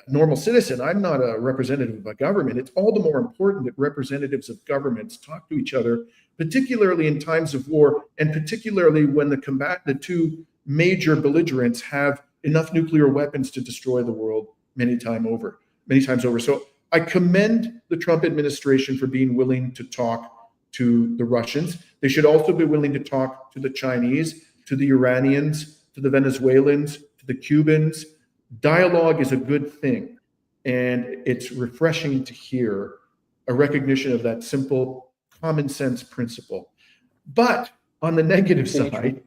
normal citizen. I'm not a representative of a government. It's all the more important that representatives of governments talk to each other, particularly in times of war, and particularly when the two major belligerents have enough nuclear weapons to destroy the world many times over. So I commend the Trump administration for being willing to talk to the Russians. They should also be willing to talk to the Chinese, to the Iranians, to the Venezuelans, to the Cubans. Dialogue is a good thing, and it's refreshing to hear a recognition of that simple common sense principle. But on the negative side,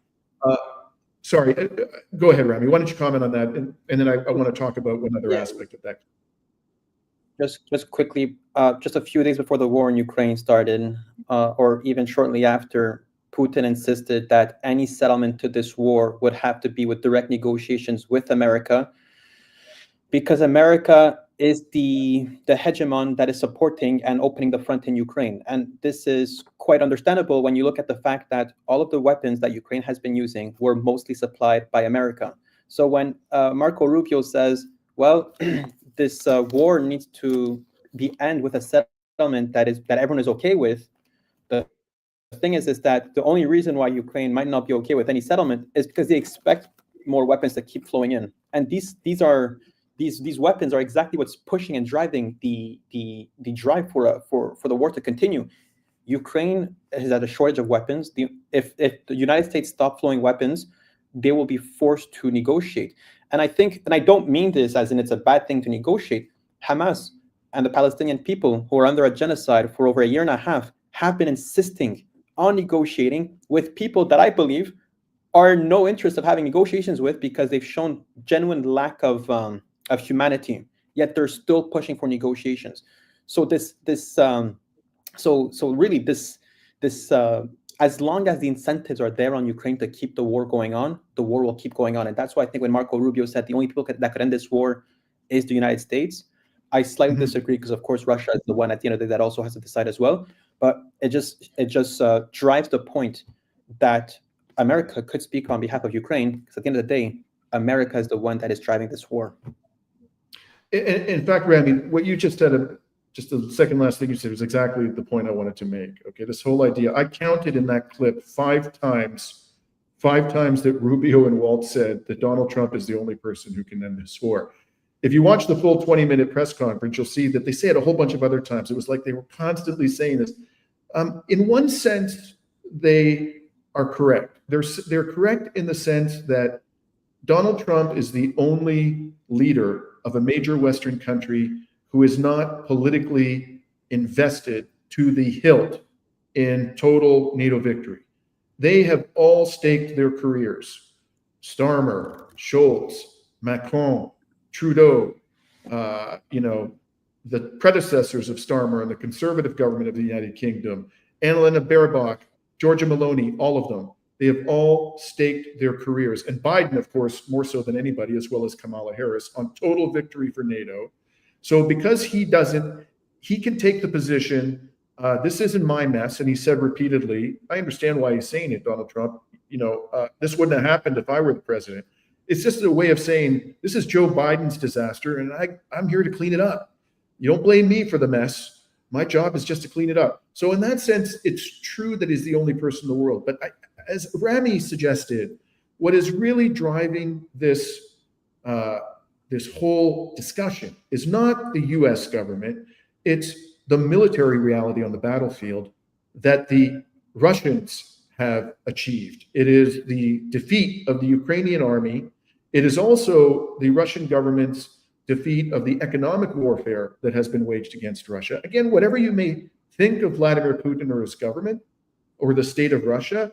sorry, go ahead, Rami. Why don't you comment on that? And then I want to talk about one other aspect of that. Just quickly, just a few days before the war in Ukraine started, or even shortly after, Putin insisted that any settlement to this war would have to be with direct negotiations with America, because America is the hegemon that is supporting and opening the front in Ukraine. And this is quite understandable when you look at the fact that all of the weapons that Ukraine has been using were mostly supplied by America. So when Marco Rubio says, well, this war needs to end with a settlement that everyone is okay with, the thing is that the only reason why Ukraine might not be okay with any settlement is because they expect more weapons to keep flowing in. And these weapons are exactly what's pushing and driving the drive for the war to continue. Ukraine is at a shortage of weapons. If the United States stop flowing weapons, they will be forced to negotiate. And I think, and I don't mean this as in it's a bad thing to negotiate, Hamas and the Palestinian people who are under a genocide for over a year and a half have been insisting on negotiating with people that I believe are no interest of having negotiations with, because they've shown genuine lack of humanity, yet they're still pushing for negotiations. So really as long as the incentives are there on Ukraine to keep the war going on, the war will keep going on. And that's why I think when Marco Rubio said the only people that could end this war is the United States, I slightly disagree, because of course Russia is the one at the end of the day that also has to decide as well. But it just drives the point that America could speak on behalf of Ukraine, because at the end of the day, America is the one that is driving this war. In fact, Rami, what you just said, just the second last thing you said was exactly the point I wanted to make. Okay, this whole idea, I counted in that clip five times that Rubio and Waltz said that Donald Trump is the only person who can end this war. If you watch the full 20-minute press conference, you'll see that they say it a whole bunch of other times. It was like they were constantly saying this. In one sense, they are correct. They're correct in the sense that Donald Trump is the only leader of a major Western country who is not politically invested to the hilt in total NATO victory. They have all staked their careers. Starmer, Scholz, Macron, Trudeau, the predecessors of Starmer and the conservative government of the United Kingdom, Annalena Baerbock, Giorgia Meloni, all of them. They have all staked their careers, and Biden, of course, more so than anybody, as well as Kamala Harris, on total victory for NATO. So because he can take the position, this isn't my mess, and he said repeatedly, I understand why he's saying it, Donald Trump, this wouldn't have happened if I were the president. It's just a way of saying, this is Joe Biden's disaster, and I'm here to clean it up. You don't blame me for the mess. My job is just to clean it up. So in that sense, it's true that he's the only person in the world. But as Rami suggested, what is really driving this whole discussion is not the US government, it's the military reality on the battlefield that the Russians have achieved. It is the defeat of the Ukrainian army. It is also the Russian government's defeat of the economic warfare that has been waged against Russia. Again, whatever you may think of Vladimir Putin or his government or the state of Russia,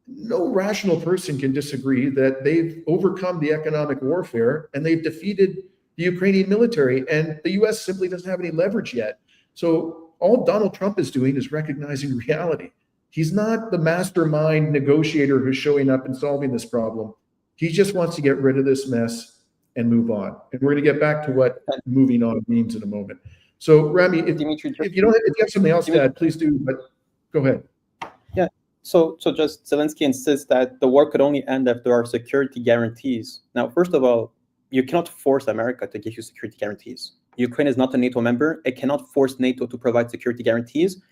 no rational person can disagree that they've overcome the economic warfare and they've defeated the Ukrainian military, and the US simply doesn't have any leverage yet. So all Donald Trump is doing is recognizing reality. He's not the mastermind negotiator who's showing up and solving this problem. He just wants to get rid of this mess and move on. And we're going to get back to what moving on means in a moment. So Rami, if you have something else to add, please do, but go ahead. Yeah, So just Zelensky insists that the war could only end if there are security guarantees. Now, first of all, you cannot force America to give you security guarantees. Ukraine is not a NATO member. It cannot force NATO to provide security guarantees.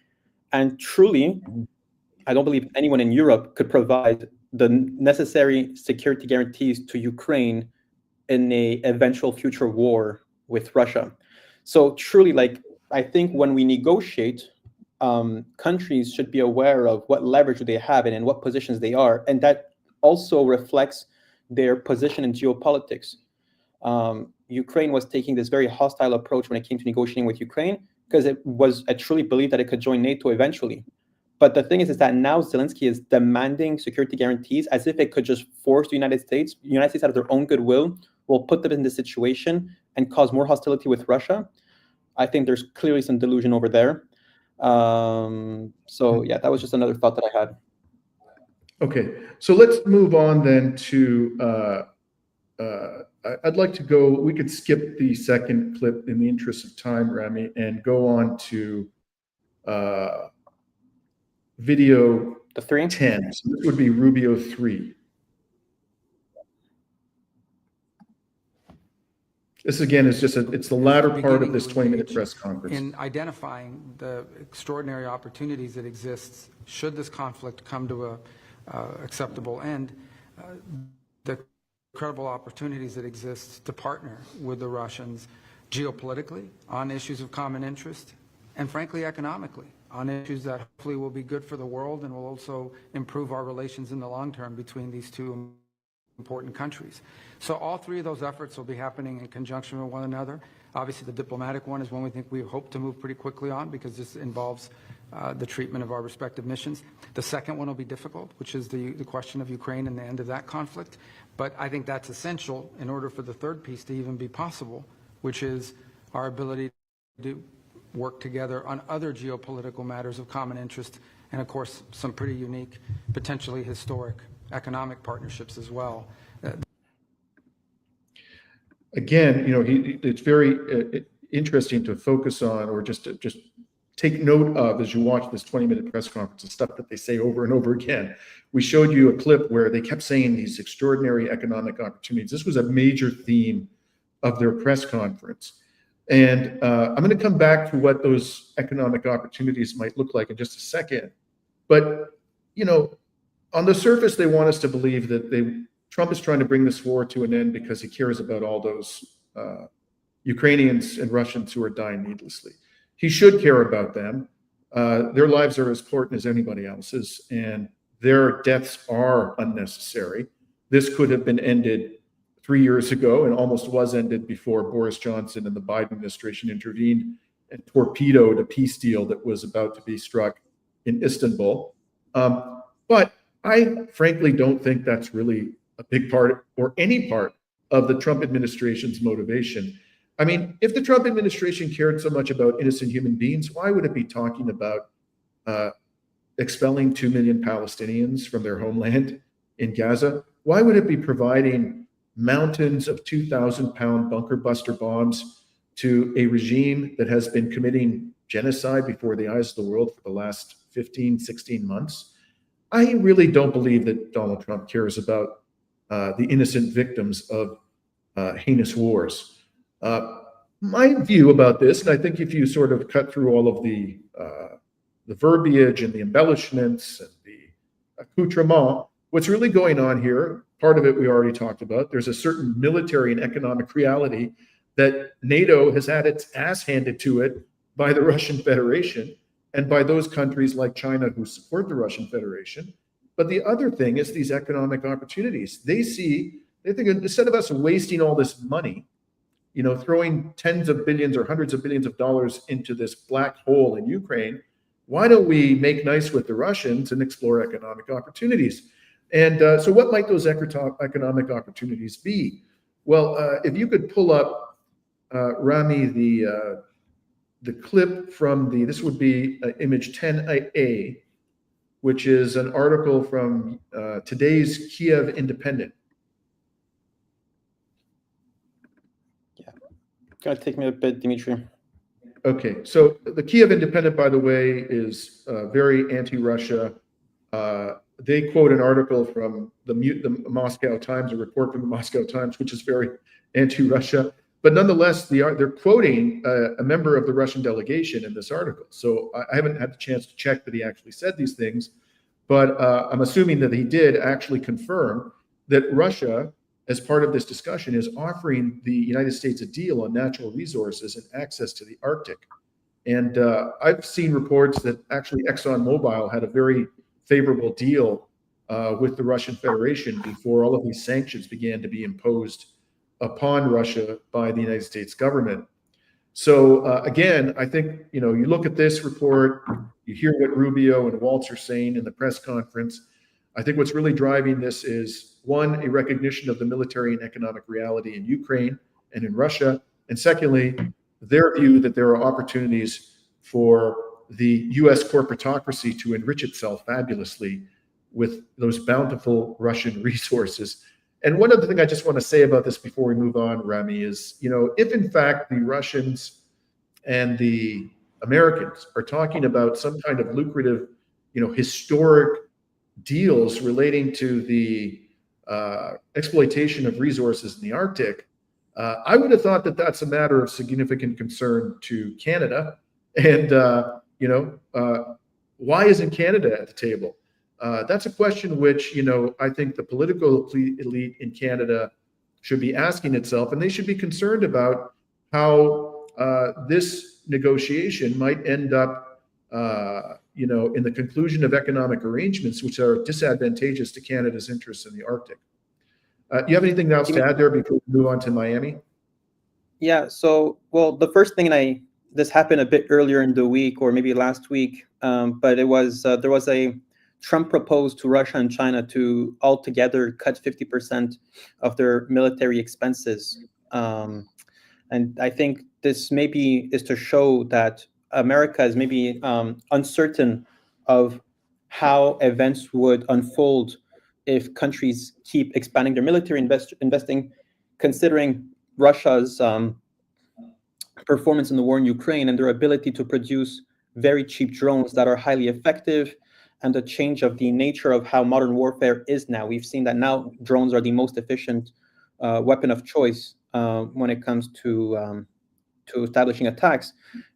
And truly, I don't believe anyone in Europe could provide the necessary security guarantees to Ukraine in a eventual future war with Russia. So truly, like, I think when we negotiate, countries should be aware of what leverage they have and in what positions they are, and that also reflects their position in geopolitics. Ukraine was taking this very hostile approach when it came to negotiating with Ukraine because I truly believed that it could join NATO eventually. But the thing is that now Zelensky is demanding security guarantees as if it could just force the United States. The United States, out of their own goodwill, will put them in this situation and cause more hostility with Russia. I think there's clearly some delusion over there. So yeah, that was just another thought that I had. Okay, so let's move on then to, I'd like to go, we could skip the second clip in the interest of time, Rami, and go on to video The 3? 10. So this would be Rubio 3. This again is just it's the latter part of this 20-minute press conference. In identifying the extraordinary opportunities that exist should this conflict come to a acceptable end, the incredible opportunities that exist to partner with the Russians geopolitically on issues of common interest and frankly economically on issues that hopefully will be good for the world and will also improve our relations in the long term between these two important countries. So all three of those efforts will be happening in conjunction with one another. Obviously, the diplomatic one is one we hope to move pretty quickly on because this involves the treatment of our respective missions. The second one will be difficult, which is the question of Ukraine and the end of that conflict. But I think that's essential in order for the third piece to even be possible, which is our ability to work together on other geopolitical matters of common interest and, of course, some pretty unique, potentially historic economic partnerships as well. Again, it's very interesting to focus on, or just take note of as you watch this 20-minute press conference, the stuff that they say over and over again. We showed you a clip where they kept saying these extraordinary economic opportunities. This was a major theme of their press conference. And I'm going to come back to what those economic opportunities might look like in just a second. But, on the surface, they want us to believe that Trump is trying to bring this war to an end because he cares about all those Ukrainians and Russians who are dying needlessly. He should care about them. Their lives are as important as anybody else's, and their deaths are unnecessary. This could have been ended 3 years ago and almost was ended before Boris Johnson and the Biden administration intervened and torpedoed a peace deal that was about to be struck in Istanbul. But I frankly don't think that's really a big part or any part of the Trump administration's motivation. I mean, if the Trump administration cared so much about innocent human beings, why would it be talking about expelling 2 million Palestinians from their homeland in Gaza? Why would it be providing mountains of 2,000-pound bunker buster bombs to a regime that has been committing genocide before the eyes of the world for the last 15, 16 months? I really don't believe that Donald Trump cares about the innocent victims of heinous wars. My view about this, and I think if you sort of cut through all of the verbiage and the embellishments and the accoutrement, what's really going on here, part of it we already talked about, there's a certain military and economic reality that NATO has had its ass handed to it by the Russian Federation and by those countries like China who support the Russian Federation. But the other thing is these economic opportunities. They think instead of us wasting all this money, throwing tens of billions or hundreds of billions of dollars into this black hole in Ukraine, why don't we make nice with the Russians and explore economic opportunities? And so what might those economic opportunities be? Well, if you could pull up, Rami, the clip from this would be image 10A, which is an article from today's Kiev Independent. Yeah, it's gonna take me a bit, Dimitri. Okay, so the Kiev Independent, by the way, is very anti-Russia. they quote an article from the Moscow Times, a report from the Moscow Times, which is very anti-Russia. But nonetheless, they're quoting a member of the Russian delegation in this article. So I haven't had the chance to check that he actually said these things, but I'm assuming that he did actually confirm that Russia, as part of this discussion, is offering the United States a deal on natural resources and access to the Arctic. And I've seen reports that actually ExxonMobil had a very favorable deal with the Russian Federation before all of these sanctions began to be imposed upon Russia by the United States government. So again, I think, you look at this report, you hear what Rubio and Waltz are saying in the press conference. I think what's really driving this is, one, a recognition of the military and economic reality in Ukraine and in Russia. And secondly, their view that there are opportunities for the US corporatocracy to enrich itself fabulously with those bountiful Russian resources. And one other thing I just want to say about this before we move on, Rami, is, if in fact the Russians and the Americans are talking about some kind of lucrative, historic deals relating to the exploitation of resources in the Arctic, I would have thought that that's a matter of significant concern to Canada. And, why isn't Canada at the table? That's a question which, I think the political elite in Canada should be asking itself, and they should be concerned about how this negotiation might end up, in the conclusion of economic arrangements which are disadvantageous to Canada's interests in the Arctic. You have anything else to add there before we move on to Miami? Yeah, so, well, the first thing, this happened a bit earlier in the week, or maybe last week, but it was, there was Trump proposed to Russia and China to altogether cut 50% of their military expenses. And I think this maybe is to show that America is maybe uncertain of how events would unfold if countries keep expanding their military investing, considering Russia's performance in the war in Ukraine and their ability to produce very cheap drones that are highly effective, and the change of the nature of how modern warfare is now. We've seen that now drones are the most efficient weapon of choice when it comes to establishing attacks.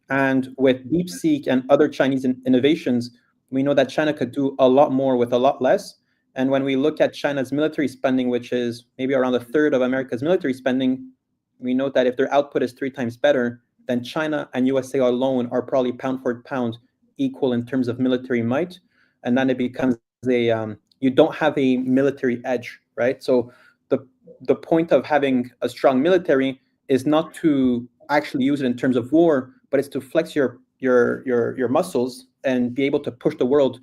And with DeepSeek and other Chinese innovations, we know that China could do a lot more with a lot less. And when we look at China's military spending, which is maybe around a third of America's military spending, we know that if their output is 3 times better, then China and USA alone are probably pound for pound equal in terms of military might. And then it becomes you don't have a military edge, right? So the point of having a strong military is not to actually use it in terms of war, but it's to flex your muscles and be able to push the world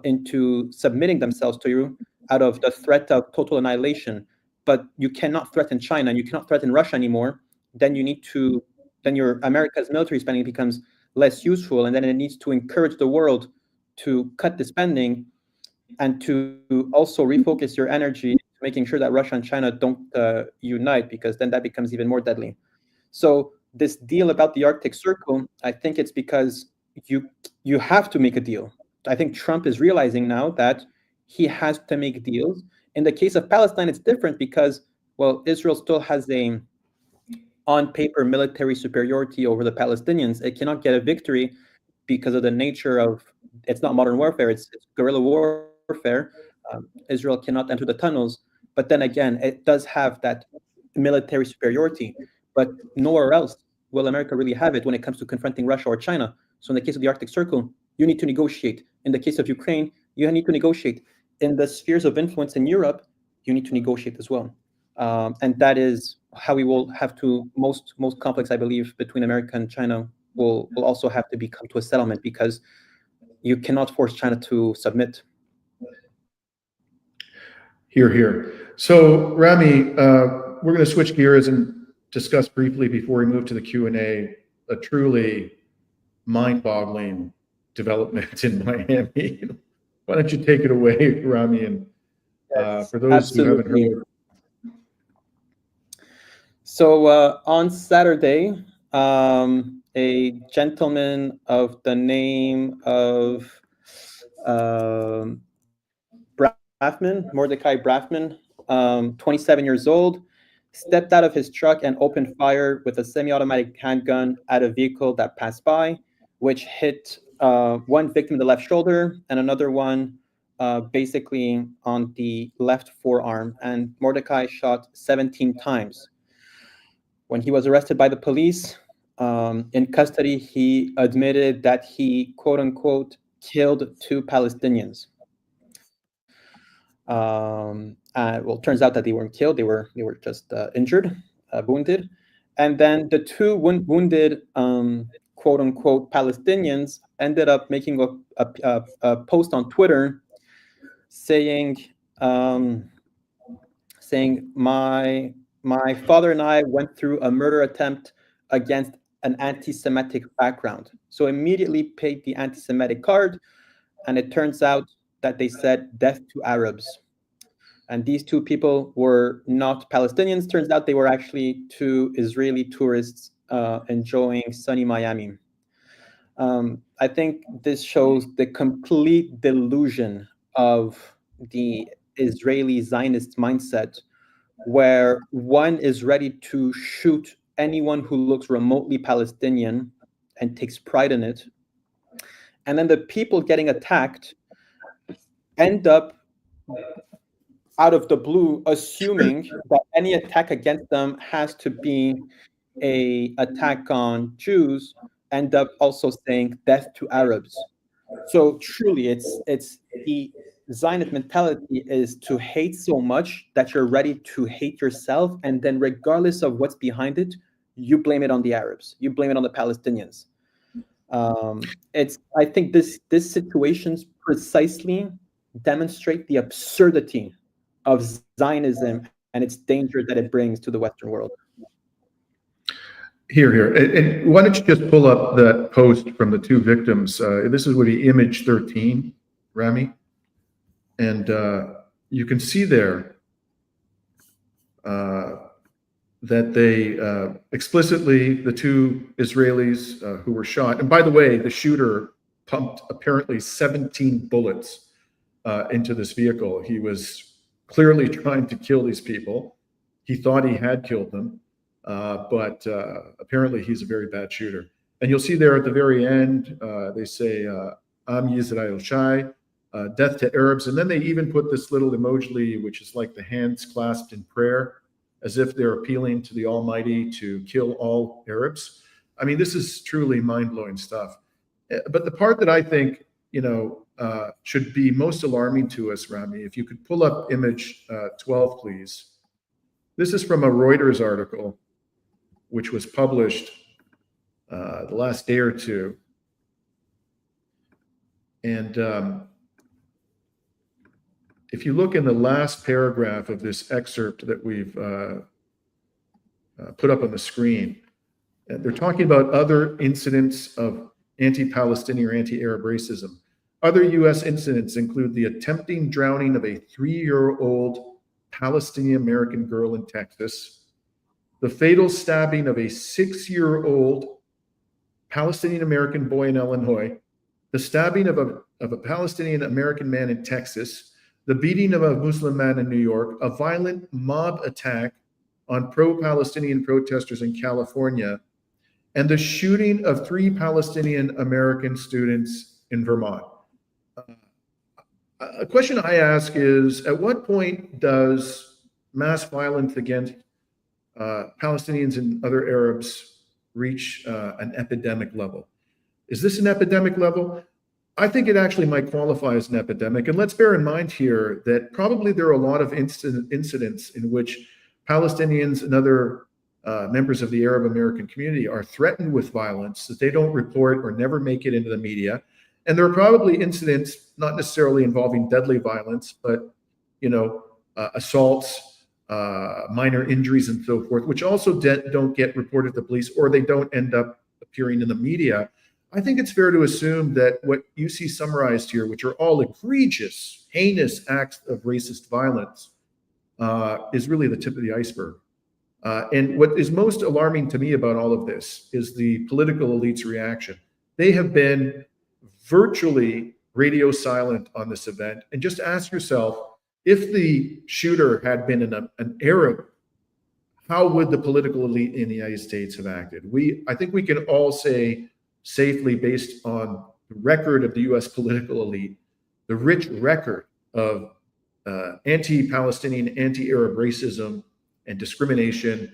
into submitting themselves to you out of the threat of total annihilation. But you cannot threaten China and you cannot threaten Russia anymore. Then your America's military spending becomes less useful, and then it needs to encourage the world to cut the spending and to also refocus your energy, making sure that Russia and China don't unite, because then that becomes even more deadly. So this deal about the Arctic Circle, I think it's because you have to make a deal. I think Trump is realizing now that he has to make deals. In the case of Palestine, it's different because, well, Israel still has a on paper military superiority over the Palestinians. It cannot get a victory because of the nature of, it's not modern warfare, it's guerrilla warfare. Israel cannot enter the tunnels, but then again, it does have that military superiority, but nowhere else will America really have it when it comes to confronting Russia or China. So in the case of the Arctic Circle, you need to negotiate. In the case of Ukraine, you need to negotiate. In the spheres of influence in Europe, you need to negotiate as well. And that is how we will have to, most conflicts, I believe, between America and China will also have to come to a settlement, because you cannot force China to submit. Hear, hear. So, Rami, we're going to switch gears and discuss briefly, before we move to the Q&A, a truly mind-boggling development in Miami. Why don't you take it away, Rami? And for those absolutely. who haven't heard. So on Saturday, a gentleman of the name of Mordecai Brafman, 27 years old, stepped out of his truck and opened fire with a semi-automatic handgun at a vehicle that passed by, which hit one victim in the left shoulder and another one basically on the left forearm. And Mordecai shot 17 times. When he was arrested by the police in custody, he admitted that he, quote unquote, killed 2 Palestinians. Well, turns out that they weren't killed; they were just injured, wounded. And then the 2 wounded, quote unquote, Palestinians ended up making a post on Twitter saying, my father and I went through a murder attempt against an anti-Semitic background. So immediately paid the anti-Semitic card, and it turns out that they said death to Arabs. And these 2 people were not Palestinians. Turns out they were actually 2 Israeli tourists enjoying sunny Miami. I think this shows the complete delusion of the Israeli Zionist mindset, where one is ready to shoot anyone who looks remotely Palestinian and takes pride in it. And then the people getting attacked end up out of the blue assuming that any attack against them has to be an attack on Jews, end up also saying death to Arabs. So truly, it's the Zionist mentality is to hate so much that you're ready to hate yourself, and then regardless of what's behind it, you blame it on the Arabs, you blame it on the Palestinians. I think this situations precisely demonstrate the absurdity of Zionism and its danger that it brings to the Western world. Here. And why don't you just pull up that post from the 2 victims? This would be image 13, Rami. And you can see there that they explicitly, the 2 Israelis who were shot, and by the way, the shooter pumped apparently 17 bullets into this vehicle. He was clearly trying to kill these people. He thought he had killed them, but apparently he's a very bad shooter. And you'll see there at the very end, they say, Am Yisrael Shai, death to Arabs. And then they even put this little emoji, which is like the hands clasped in prayer, as if they're appealing to the Almighty to kill all Arabs. I mean, this is truly mind-blowing stuff. But the part that I think, should be most alarming to us, Rami, if you could pull up image 12, please. This is from a Reuters article, which was published the last day or 2. And if you look in the last paragraph of this excerpt that we've put up on the screen, they're talking about other incidents of anti-Palestinian or anti-Arab racism. Other U.S. incidents include the attempting drowning of a 3-year-old Palestinian American girl in Texas, the fatal stabbing of a 6-year-old Palestinian American boy in Illinois, the stabbing of a Palestinian American man in Texas, the beating of a Muslim man in New York, a violent mob attack on pro-Palestinian protesters in California, and the shooting of 3 Palestinian American students in Vermont. A question I ask is, at what point does mass violence against Palestinians and other Arabs reach an epidemic level? Is this an epidemic level? I think it actually might qualify as an epidemic. And let's bear in mind here that probably there are a lot of incidents in which Palestinians and other members of the Arab American community are threatened with violence that they don't report or never make it into the media. And there are probably incidents, not necessarily involving deadly violence, but assaults, minor injuries, and so forth, which also don't get reported to police, or they don't end up appearing in the media. I think it's fair to assume that what you see summarized here, which are all egregious, heinous acts of racist violence, is really the tip of the iceberg. And what is most alarming to me about all of this is the political elite's reaction. They have been virtually radio silent on this event. And just ask yourself, if the shooter had been an Arab, how would the political elite in the United States have acted? I think we can all say safely, based on the record of the US political elite, the rich record of anti-Palestinian, anti-Arab racism and discrimination,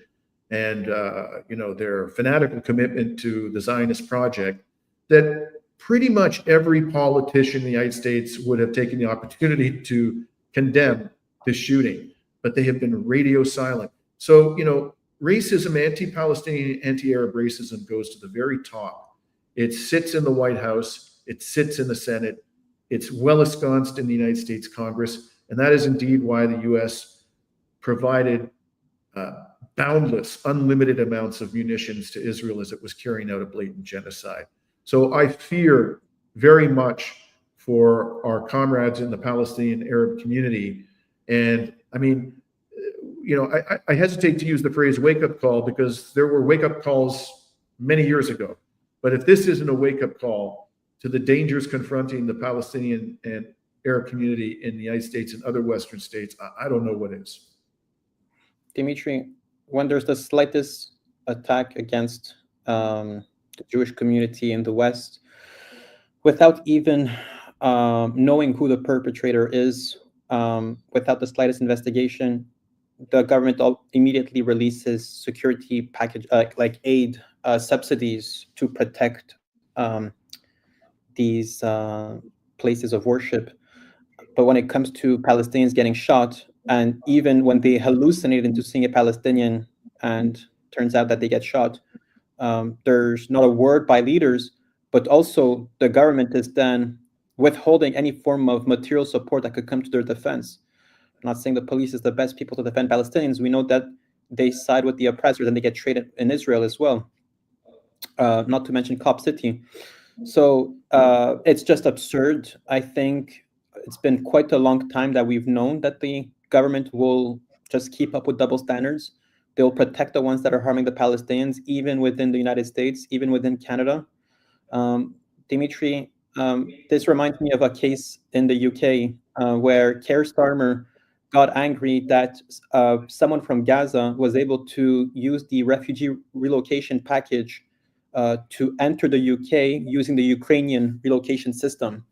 and their fanatical commitment to the Zionist project, that pretty much every politician in the United States would have taken the opportunity to condemn this shooting, but they have been radio silent. So, racism, anti-Palestinian, anti-Arab racism goes to the very top. It sits in the White House. It sits in the Senate. It's well ensconced in the United States Congress. And that is indeed why the US provided boundless, unlimited amounts of munitions to Israel as it was carrying out a blatant genocide. So I fear very much for our comrades in the Palestinian Arab community. And I mean, I hesitate to use the phrase wake-up call, because there were wake-up calls many years ago. But if this isn't a wake-up call to the dangers confronting the Palestinian and Arab community in the United States and other Western states, I don't know what is. Dimitri, when there's the slightest attack against the Jewish community in the West, without even knowing who the perpetrator is, without the slightest investigation, the government immediately releases security package, like aid subsidies to protect these places of worship. But when it comes to Palestinians getting shot, and even when they hallucinate into seeing a Palestinian and turns out that they get shot, there's not a word by leaders, but also the government is then withholding any form of material support that could come to their defense. I'm not saying the police is the best people to defend Palestinians. We know that they side with the oppressors and they get traded in Israel as well, not to mention Cop City. So it's just absurd. I think it's been quite a long time that we've known that the government will just keep up with double standards. They'll protect the ones that are harming the Palestinians, even within the United States, even within Canada. Dimitri, this reminds me of a case in the UK where Keir Starmer got angry that someone from Gaza was able to use the refugee relocation package to enter the UK using the Ukrainian relocation system.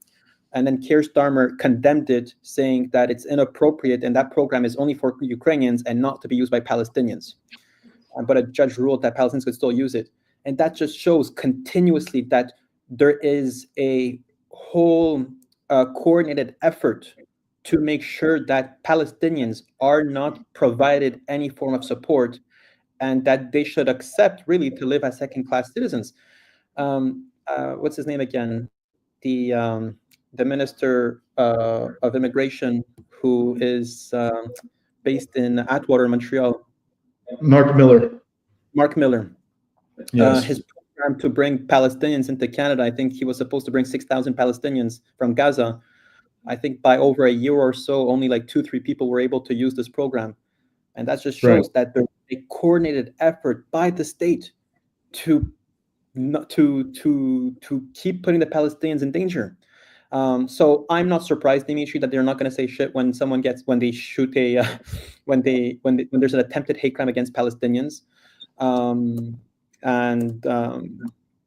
And then Keir Starmer condemned it, saying that it's inappropriate and that program is only for Ukrainians and not to be used by Palestinians. But a judge ruled that Palestinians could still use it. And that just shows continuously that there is a whole coordinated effort to make sure that Palestinians are not provided any form of support, and that they should accept really to live as second-class citizens. What's his name again? The Minister of Immigration, who is based in Atwater, Montreal. Mark Miller. Mark Miller. Yes. His program to bring Palestinians into Canada, I think he was supposed to bring 6,000 Palestinians from Gaza. I think by over a year or so, only like 2-3 people were able to use this program. And that just shows that there's a coordinated effort by the state to keep putting the Palestinians in danger. So I'm not surprised, Dimitri, that they're not going to say shit when they shoot when there's an attempted hate crime against Palestinians.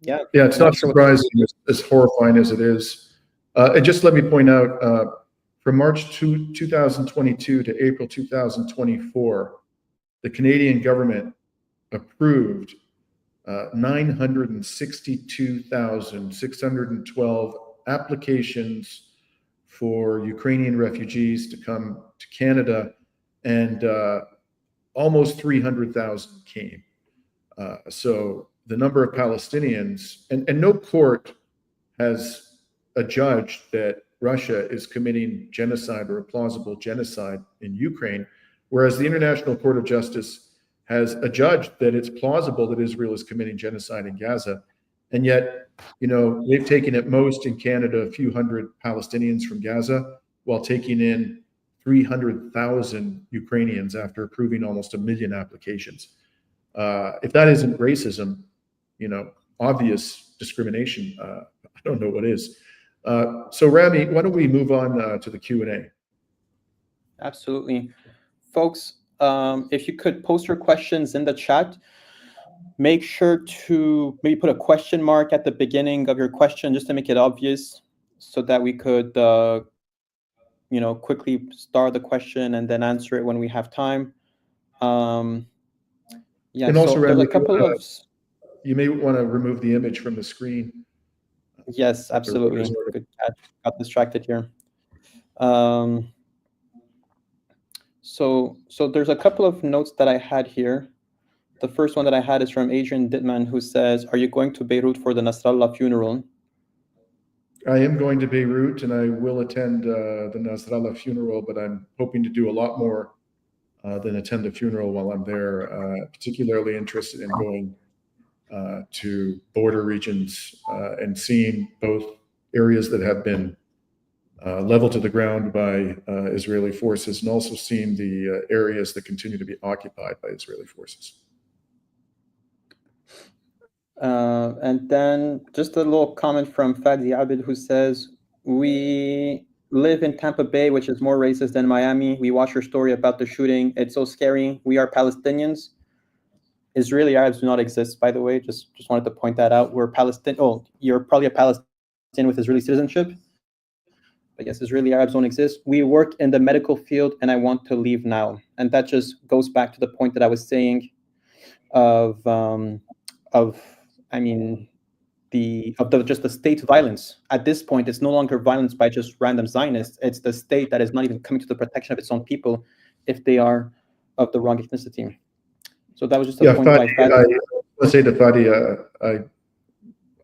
Yeah, it's not surprising, as horrifying as it is. And just let me point out, from March 2022 to April 2024, the Canadian government approved 962,612 applications for Ukrainian refugees to come to Canada, and almost 300,000 came. So the number of Palestinians, and no court has adjudged that Russia is committing genocide or a plausible genocide in Ukraine, whereas the International Court of Justice has adjudged that it's plausible that Israel is committing genocide in Gaza. And yet, they've taken at most in Canada a few hundred Palestinians from Gaza, while taking in 300,000 Ukrainians after approving almost 1 million applications. If that isn't racism, obvious discrimination, I don't know what is. So Rami, why don't we move on to the Q&A? Absolutely. Folks, if you could post your questions in the chat, make sure to maybe put a question mark at the beginning of your question just to make it obvious so that we could, quickly start the question and then answer it when we have time. Yeah, And also, so there's Randy, a couple of... you may want to remove the image from the screen. Yes, absolutely. Good catch. Got distracted here. So there's a couple of notes that I had here. The first one that I had is from Adrian Dittman, who says, "Are you going to Beirut for the Nasrallah funeral?" I am going to Beirut, and I will attend the Nasrallah funeral, but I'm hoping to do a lot more than attend the funeral while I'm there. Particularly interested in going to border regions and seeing both areas that have been leveled to the ground by Israeli forces, and also seeing the areas that continue to be occupied by Israeli forces. And then just a little comment from Fadi Abid, who says, "We live in Tampa Bay, which is more racist than Miami. We watch your story about the shooting. It's so scary. We are Palestinians. Israeli Arabs do not exist, by the way. Just wanted to point that out. We're Palestinian. Oh, you're probably a Palestinian with Israeli citizenship. But yes, Israeli Arabs don't exist. We work in the medical field, and I want to leave now." And that just goes back to the point that I was saying of just the state violence. At this point, it's no longer violence by just random Zionists. It's the state that is not even coming to the protection of its own people if they are of the wrong ethnicity. So that was just a point by Fadi. I want to say to Fadi,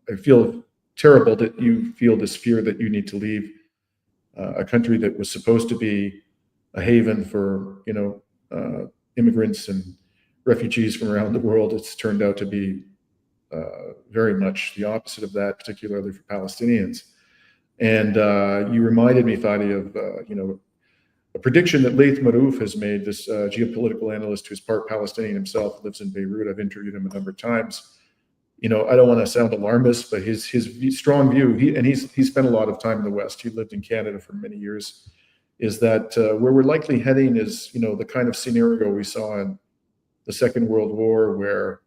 I feel terrible that you feel this fear that you need to leave a country that was supposed to be a haven for immigrants and refugees from around the world. It's turned out to be very much the opposite of that, particularly for Palestinians. And you reminded me, Fadi, of a prediction that Laith Marouf has made, this geopolitical analyst who's part Palestinian himself, lives in Beirut. I've interviewed him a number of times. I don't want to sound alarmist, but his strong view, he spent a lot of time in the West. He lived in Canada for many years, is that where we're likely heading is, the kind of scenario we saw in the Second World War, where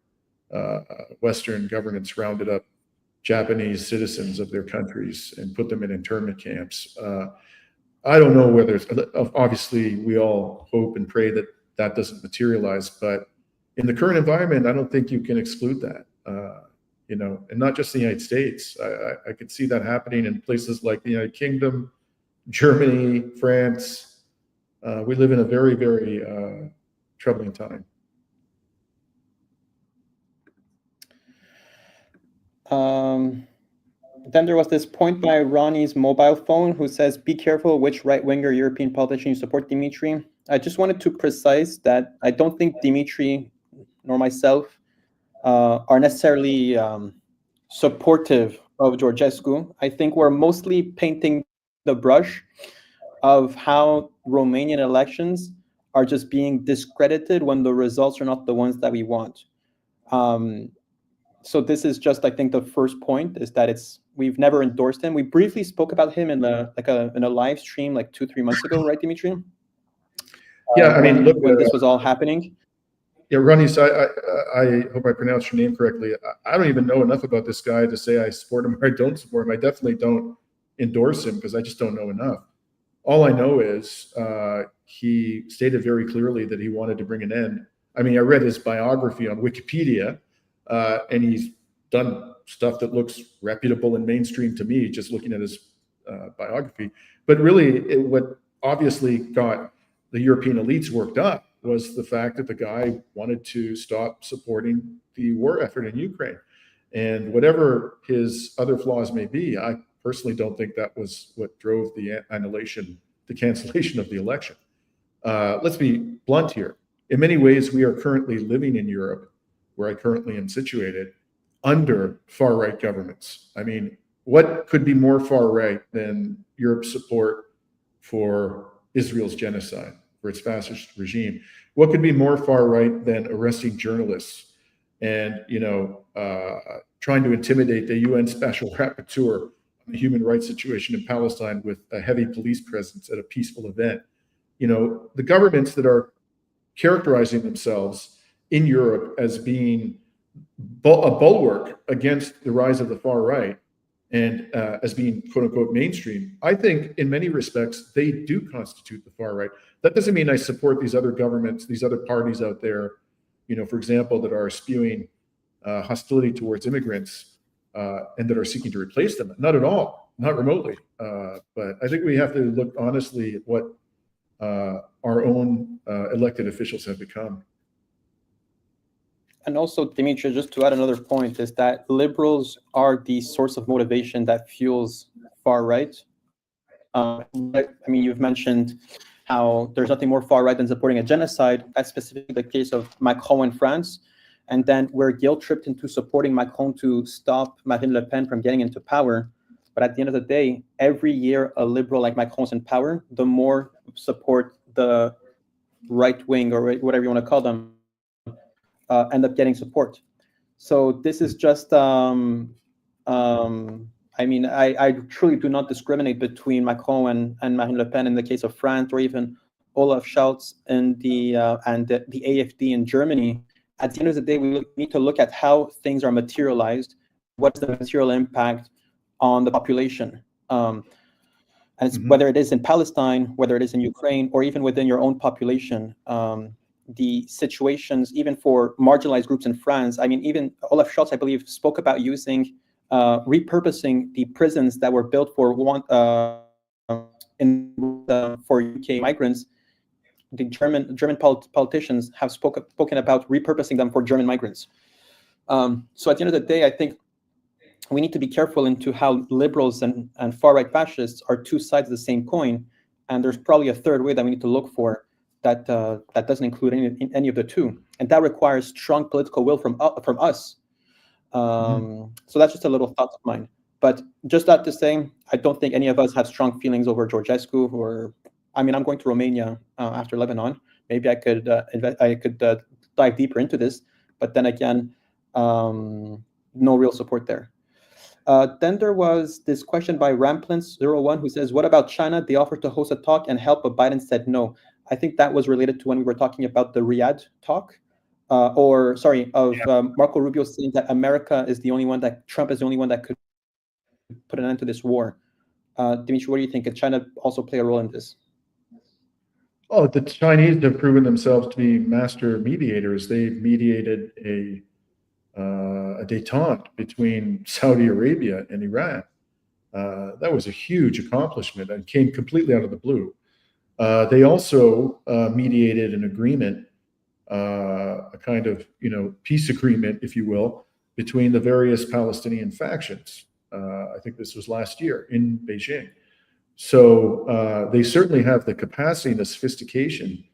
Western governments rounded up Japanese citizens of their countries and put them in internment camps. I don't know whether obviously we all hope and pray that that doesn't materialize, but in the current environment, I don't think you can exclude that. And not just the United States. I could see that happening in places like the United Kingdom, Germany, France. We live in a very, very troubling time. Then there was this point by Ronnie's mobile phone, who says, "Be careful which right-winger European politician you support, Dimitri." I just wanted to precise that I don't think Dimitri nor myself are necessarily supportive of Georgescu. I think we're mostly painting the brush of how Romanian elections are just being discredited when the results are not the ones that we want. So this is just, I think, the first point is that we've never endorsed him. We briefly spoke about him in a live stream like 2-3 months ago, right, Dimitri? Yeah, I mean, look, when this was all happening. Yeah, Ronnie, so I hope I pronounced your name correctly. I don't even know enough about this guy to say I support him or I don't support him. I definitely don't endorse him because I just don't know enough. All I know is he stated very clearly that he wanted to bring an end. I mean, I read his biography on Wikipedia, and he's done stuff that looks reputable and mainstream to me, just looking at his biography. But really, what obviously got the European elites worked up was the fact that the guy wanted to stop supporting the war effort in Ukraine. And whatever his other flaws may be, I personally don't think that was what drove the cancellation of the election. Let's be blunt here. In many ways, we are currently living in Europe, where I currently am situated, under far-right governments. I mean, what could be more far-right than Europe's support for Israel's genocide, for its fascist regime? What could be more far-right than arresting journalists and, trying to intimidate the UN Special Rapporteur on the human rights situation in Palestine with a heavy police presence at a peaceful event? the governments that are characterizing themselves in Europe as being a bulwark against the rise of the far right and as being quote unquote mainstream, I think in many respects, they do constitute the far right. That doesn't mean I support these other governments, these other parties out there, for example, that are spewing hostility towards immigrants and that are seeking to replace them. Not at all, not remotely. But I think we have to look honestly at what our own elected officials have become. And also, Dimitri, just to add another point, is that liberals are the source of motivation that fuels far right. I mean, you've mentioned how there's nothing more far right than supporting a genocide. That's specifically the case of Macron in France. And then we're guilt-tripped into supporting Macron to stop Marine Le Pen from getting into power. But at the end of the day, every year a liberal like Macron's in power, the more support the right wing or whatever you want to call them end up getting support. So this is just, I mean, I truly do not discriminate between Macron and Marine Le Pen in the case of France, or even Olaf Scholz and the AfD in Germany. At the end of the day, we need to look at how things are materialized. What's the material impact on the population? And it's, whether it is in Palestine, whether it is in Ukraine, or even within your own population, the situations, even for marginalized groups in France. I mean, even Olaf Scholz, I believe, spoke about using, repurposing the prisons that were built for for UK migrants. The German politicians have spoken about repurposing them for German migrants. So at the end of the day, I think we need to be careful into how liberals and far-right fascists are two sides of the same coin, and there's probably a third way that we need to look for that doesn't include any of the two, and that requires strong political will from us. So that's just a little thought of mine. But just that to say, I don't think any of us have strong feelings over Georgescu, or I mean, I'm going to Romania after Lebanon. Maybe I could dive deeper into this, but then again, no real support there. Then there was this question by Ramplance01 who says, what about China? They offered to host a talk and help, but Biden said no. I think that was related to when we were talking about the Riyadh talk, Marco Rubio saying that America is the only one that, Trump is the only one that could put an end to this war. Dimitri, what do you think? Could China also play a role in this? Oh, the Chinese have proven themselves to be master mediators. They've mediated a détente between Saudi Arabia and Iran. That was a huge accomplishment and came completely out of the blue. They also mediated an agreement, a kind of peace agreement, if you will, between the various Palestinian factions. I think this was last year in Beijing. So they certainly have the capacity and the sophistication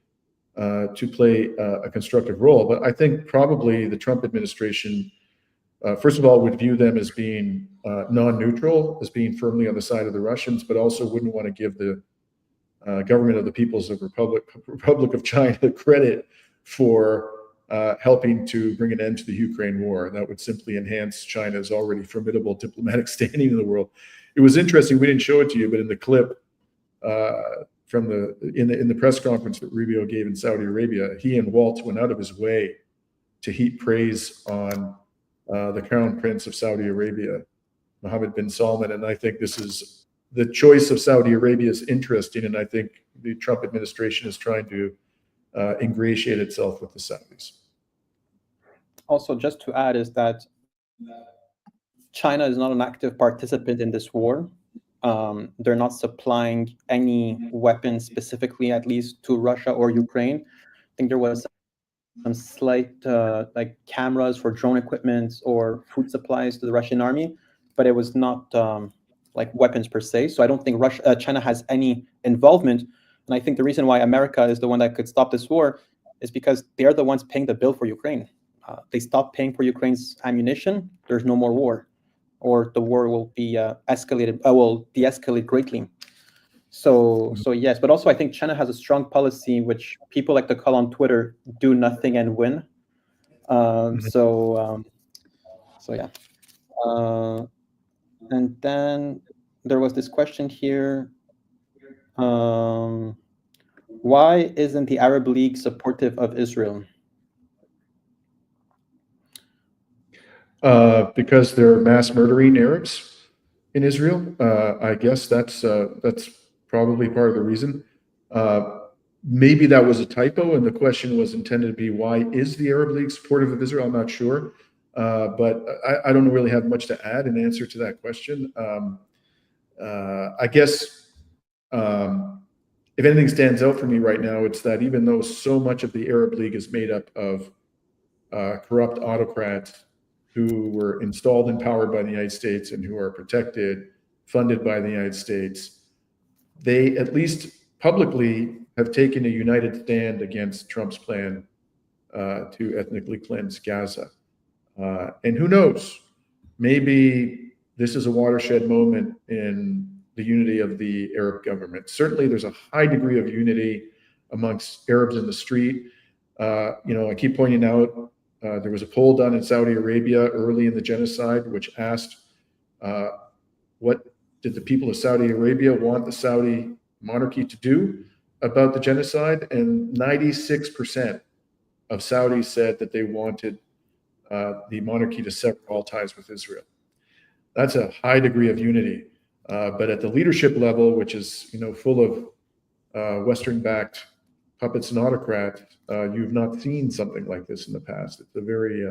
to play a constructive role. But I think probably the Trump administration, first of all, would view them as being non-neutral, as being firmly on the side of the Russians, but also wouldn't want to give the government of the People's Republic of China credit for helping to bring an end to the Ukraine war. That would simply enhance China's already formidable diplomatic standing in the world. It was interesting. We didn't show it to you, but in the clip from in the press conference that Rubio gave in Saudi Arabia, he and Waltz went out of his way to heap praise on the Crown Prince of Saudi Arabia, Mohammed bin Salman. And I think this is the choice of Saudi Arabia is interesting, and I think the Trump administration is trying to ingratiate itself with the Saudis. Also, just to add is that China is not an active participant in this war. They're not supplying any weapons specifically, at least to Russia or Ukraine. I think there was some slight like cameras for drone equipment or food supplies to the Russian army, but it was not like weapons per se. So I don't think China has any involvement. And I think the reason why America is the one that could stop this war is because they're the ones paying the bill for Ukraine. They stop paying for Ukraine's ammunition, there's no more war, or the war will be will de-escalate greatly. So yes, but also I think China has a strong policy, which people like to call on Twitter, do nothing and win. So yeah. And then there was this question here. Why isn't the Arab League supportive of Israel? Because they're mass murdering Arabs in Israel. I guess that's probably part of the reason. Maybe that was a typo, and the question was intended to be, why is the Arab League supportive of Israel? I'm not sure, but I don't really have much to add in answer to that question. I guess if anything stands out for me right now, it's that even though so much of the Arab League is made up of corrupt autocrats who were installed in power by the United States and who are protected, funded by the United States, they at least publicly have taken a united stand against Trump's plan to ethnically cleanse Gaza. And who knows, maybe this is a watershed moment in the unity of the Arab government. Certainly there's a high degree of unity amongst Arabs in the street. I keep pointing out, there was a poll done in Saudi Arabia early in the genocide, which asked, what did the people of Saudi Arabia want the Saudi monarchy to do about the genocide? And 96% of Saudis said that they wanted the monarchy to sever all ties with Israel. That's a high degree of unity. But at the leadership level, which is full of Western-backed puppets and autocrats, you've not seen something like this in the past. It's a very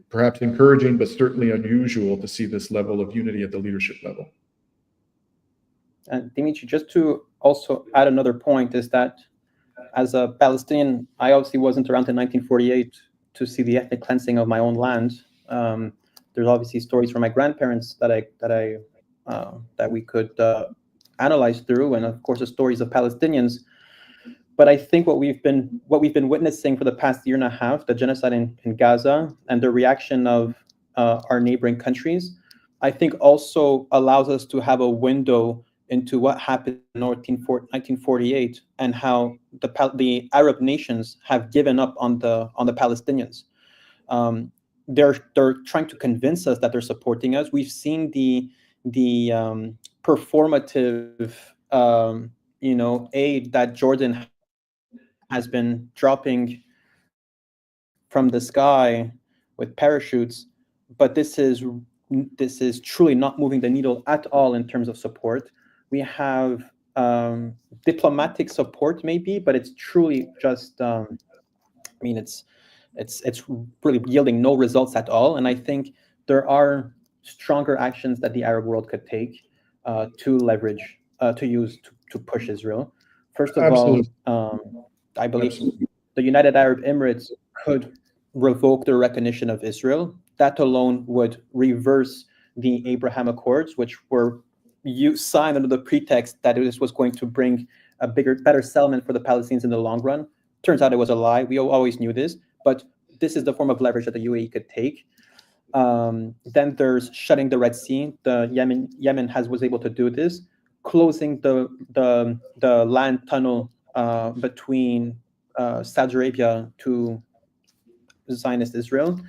perhaps encouraging, but certainly unusual to see this level of unity at the leadership level. And Dimitri, just to also add another point, is that as a Palestinian, I obviously wasn't around in 1948 to see the ethnic cleansing of my own land. There's obviously stories from my grandparents that we could analyze through, and of course the stories of Palestinians. But I think what we've been witnessing for the past year and a half, the genocide in Gaza and the reaction of our neighboring countries, I think also allows us to have a window into what happened in 1948 and how the Arab nations have given up on the Palestinians. They're trying to convince us that they're supporting us. We've seen the performative aid that Jordan has been dropping from the sky with parachutes, but this is truly not moving the needle at all in terms of support. We have diplomatic support maybe, but it's truly just it's really yielding no results at all. And I think there are stronger actions that the Arab world could take to leverage, to push Israel. First of Absolutely. all, I believe the United Arab Emirates could revoke the recognition of Israel. That alone would reverse the Abraham Accords, which were signed under the pretext that this was going to bring a better settlement for the Palestinians in the long run. Turns out it was a lie. We always knew this, but this is the form of leverage that the UAE could take. Then there's shutting the Red Sea. The Yemen was able to do this, closing the land tunnel between Saudi Arabia to Zionist Israel.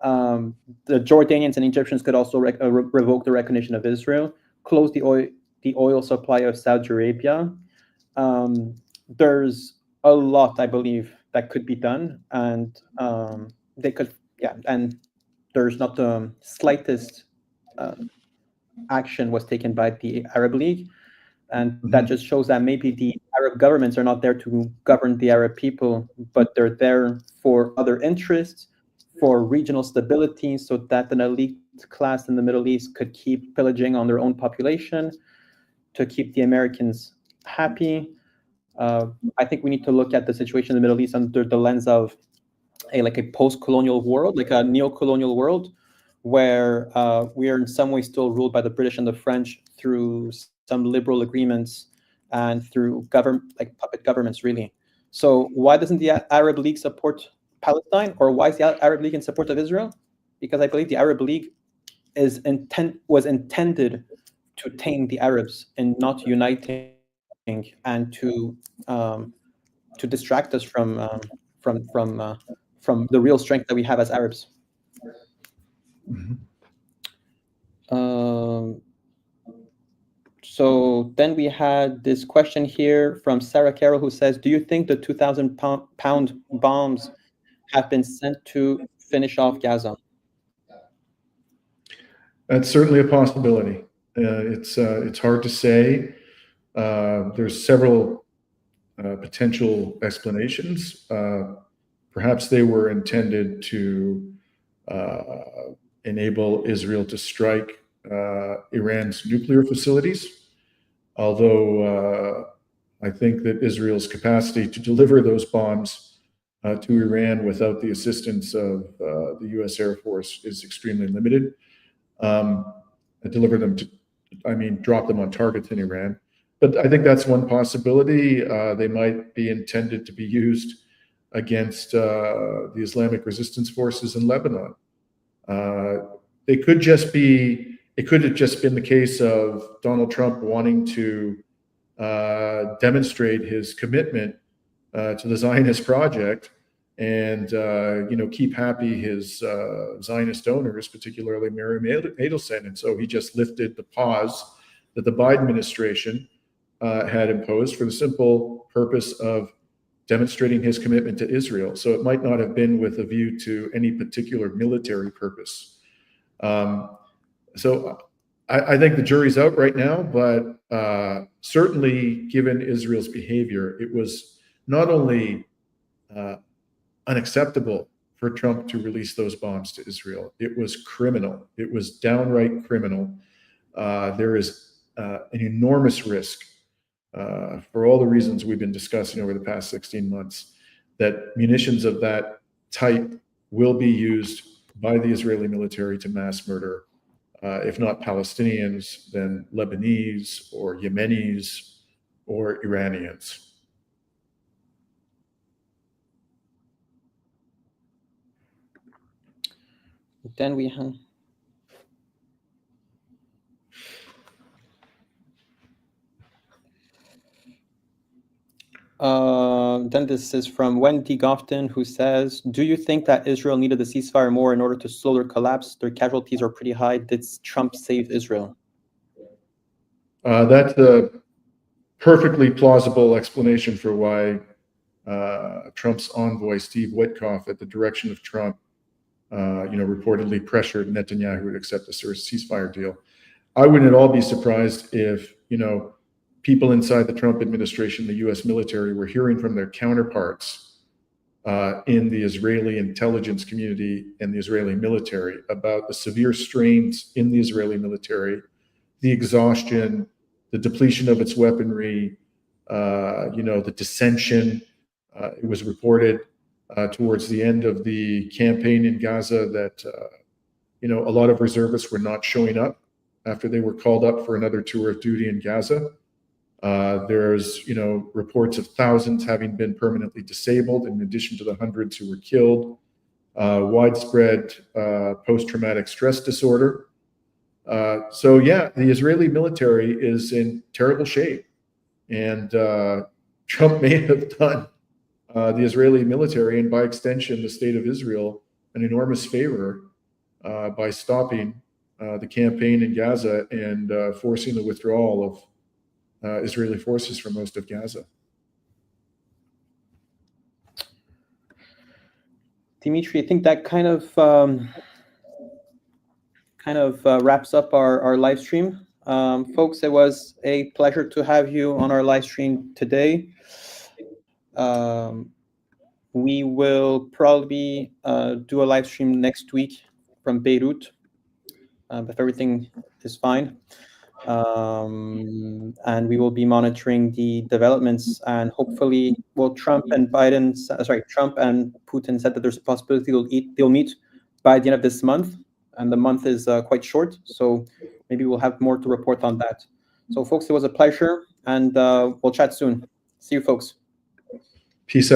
The Jordanians and Egyptians could also revoke the recognition of Israel, close the oil supply of Saudi Arabia. There's a lot, I believe, that could be done, and they could, and there's not the slightest action was taken by the Arab League. And that just shows that maybe the Arab governments are not there to govern the Arab people, but they're there for other interests, for regional stability, so that an elite class in the Middle East could keep pillaging on their own population, to keep the Americans happy. I think we need to look at the situation in the Middle East under the lens of a post-colonial world, like a neo-colonial world, where we are in some way still ruled by the British and the French through some liberal agreements and through puppet governments, really. So why doesn't the Arab League support Palestine, or why is the Arab League in support of Israel? Because I believe the Arab League was intended to tame the Arabs and not uniting and to distract us from the real strength that we have as Arabs. So then we had this question here from Sarah Carroll, who says, do you think the 2,000-pound bombs have been sent to finish off Gaza? That's certainly a possibility. It's hard to say. There's several potential explanations. Perhaps they were intended to enable Israel to strike Iran's nuclear facilities, although I think that Israel's capacity to deliver those bombs to Iran without the assistance of the US Air Force is extremely limited. Deliver them to, drop them on targets in Iran. But I think that's one possibility. They might be intended to be used against the Islamic resistance forces in Lebanon. It could have just been the case of Donald Trump wanting to demonstrate his commitment to the Zionist project and keep happy his Zionist donors, particularly Miriam Edelstein. And so he just lifted the pause that the Biden administration had imposed for the simple purpose of demonstrating his commitment to Israel. So it might not have been with a view to any particular military purpose. So I think the jury's out right now, but certainly given Israel's behavior, it was not only unacceptable for Trump to release those bombs to Israel, it was criminal. It was downright criminal. There is an enormous risk for all the reasons we've been discussing over the past 16 months, that munitions of that type will be used by the Israeli military to mass murder, if not Palestinians, then Lebanese or Yemenis or Iranians. Then we have then this is from Wendy Gofton, who says, do you think that Israel needed the ceasefire more in order to slow their collapse? Their casualties are pretty high. Did Trump save Israel? That's a perfectly plausible explanation for why Trump's envoy, Steve Witkoff, at the direction of Trump, reportedly pressured Netanyahu to accept a ceasefire deal. I wouldn't at all be surprised if, people inside the Trump administration, the US military, were hearing from their counterparts in the Israeli intelligence community and the Israeli military about the severe strains in the Israeli military, the exhaustion, the depletion of its weaponry, the dissension. It was reported towards the end of the campaign in Gaza that, a lot of reservists were not showing up after they were called up for another tour of duty in Gaza. There's, reports of thousands having been permanently disabled, in addition to the hundreds who were killed. Widespread post-traumatic stress disorder. So yeah, the Israeli military is in terrible shape, and Trump may have done the Israeli military, and by extension the state of Israel, an enormous favor by stopping the campaign in Gaza and forcing the withdrawal of Israeli forces from most of Gaza. Dimitri, I think that kind of wraps up our live stream. Folks, it was a pleasure to have you on our live stream today. We will probably do a live stream next week from Beirut, if everything is fine. And we will be monitoring the developments, and hopefully, Trump and Putin said that there's a possibility they'll meet by the end of this month, and the month is quite short, so maybe we'll have more to report on that. So folks, it was a pleasure, and we'll chat soon. See you folks. Peace out.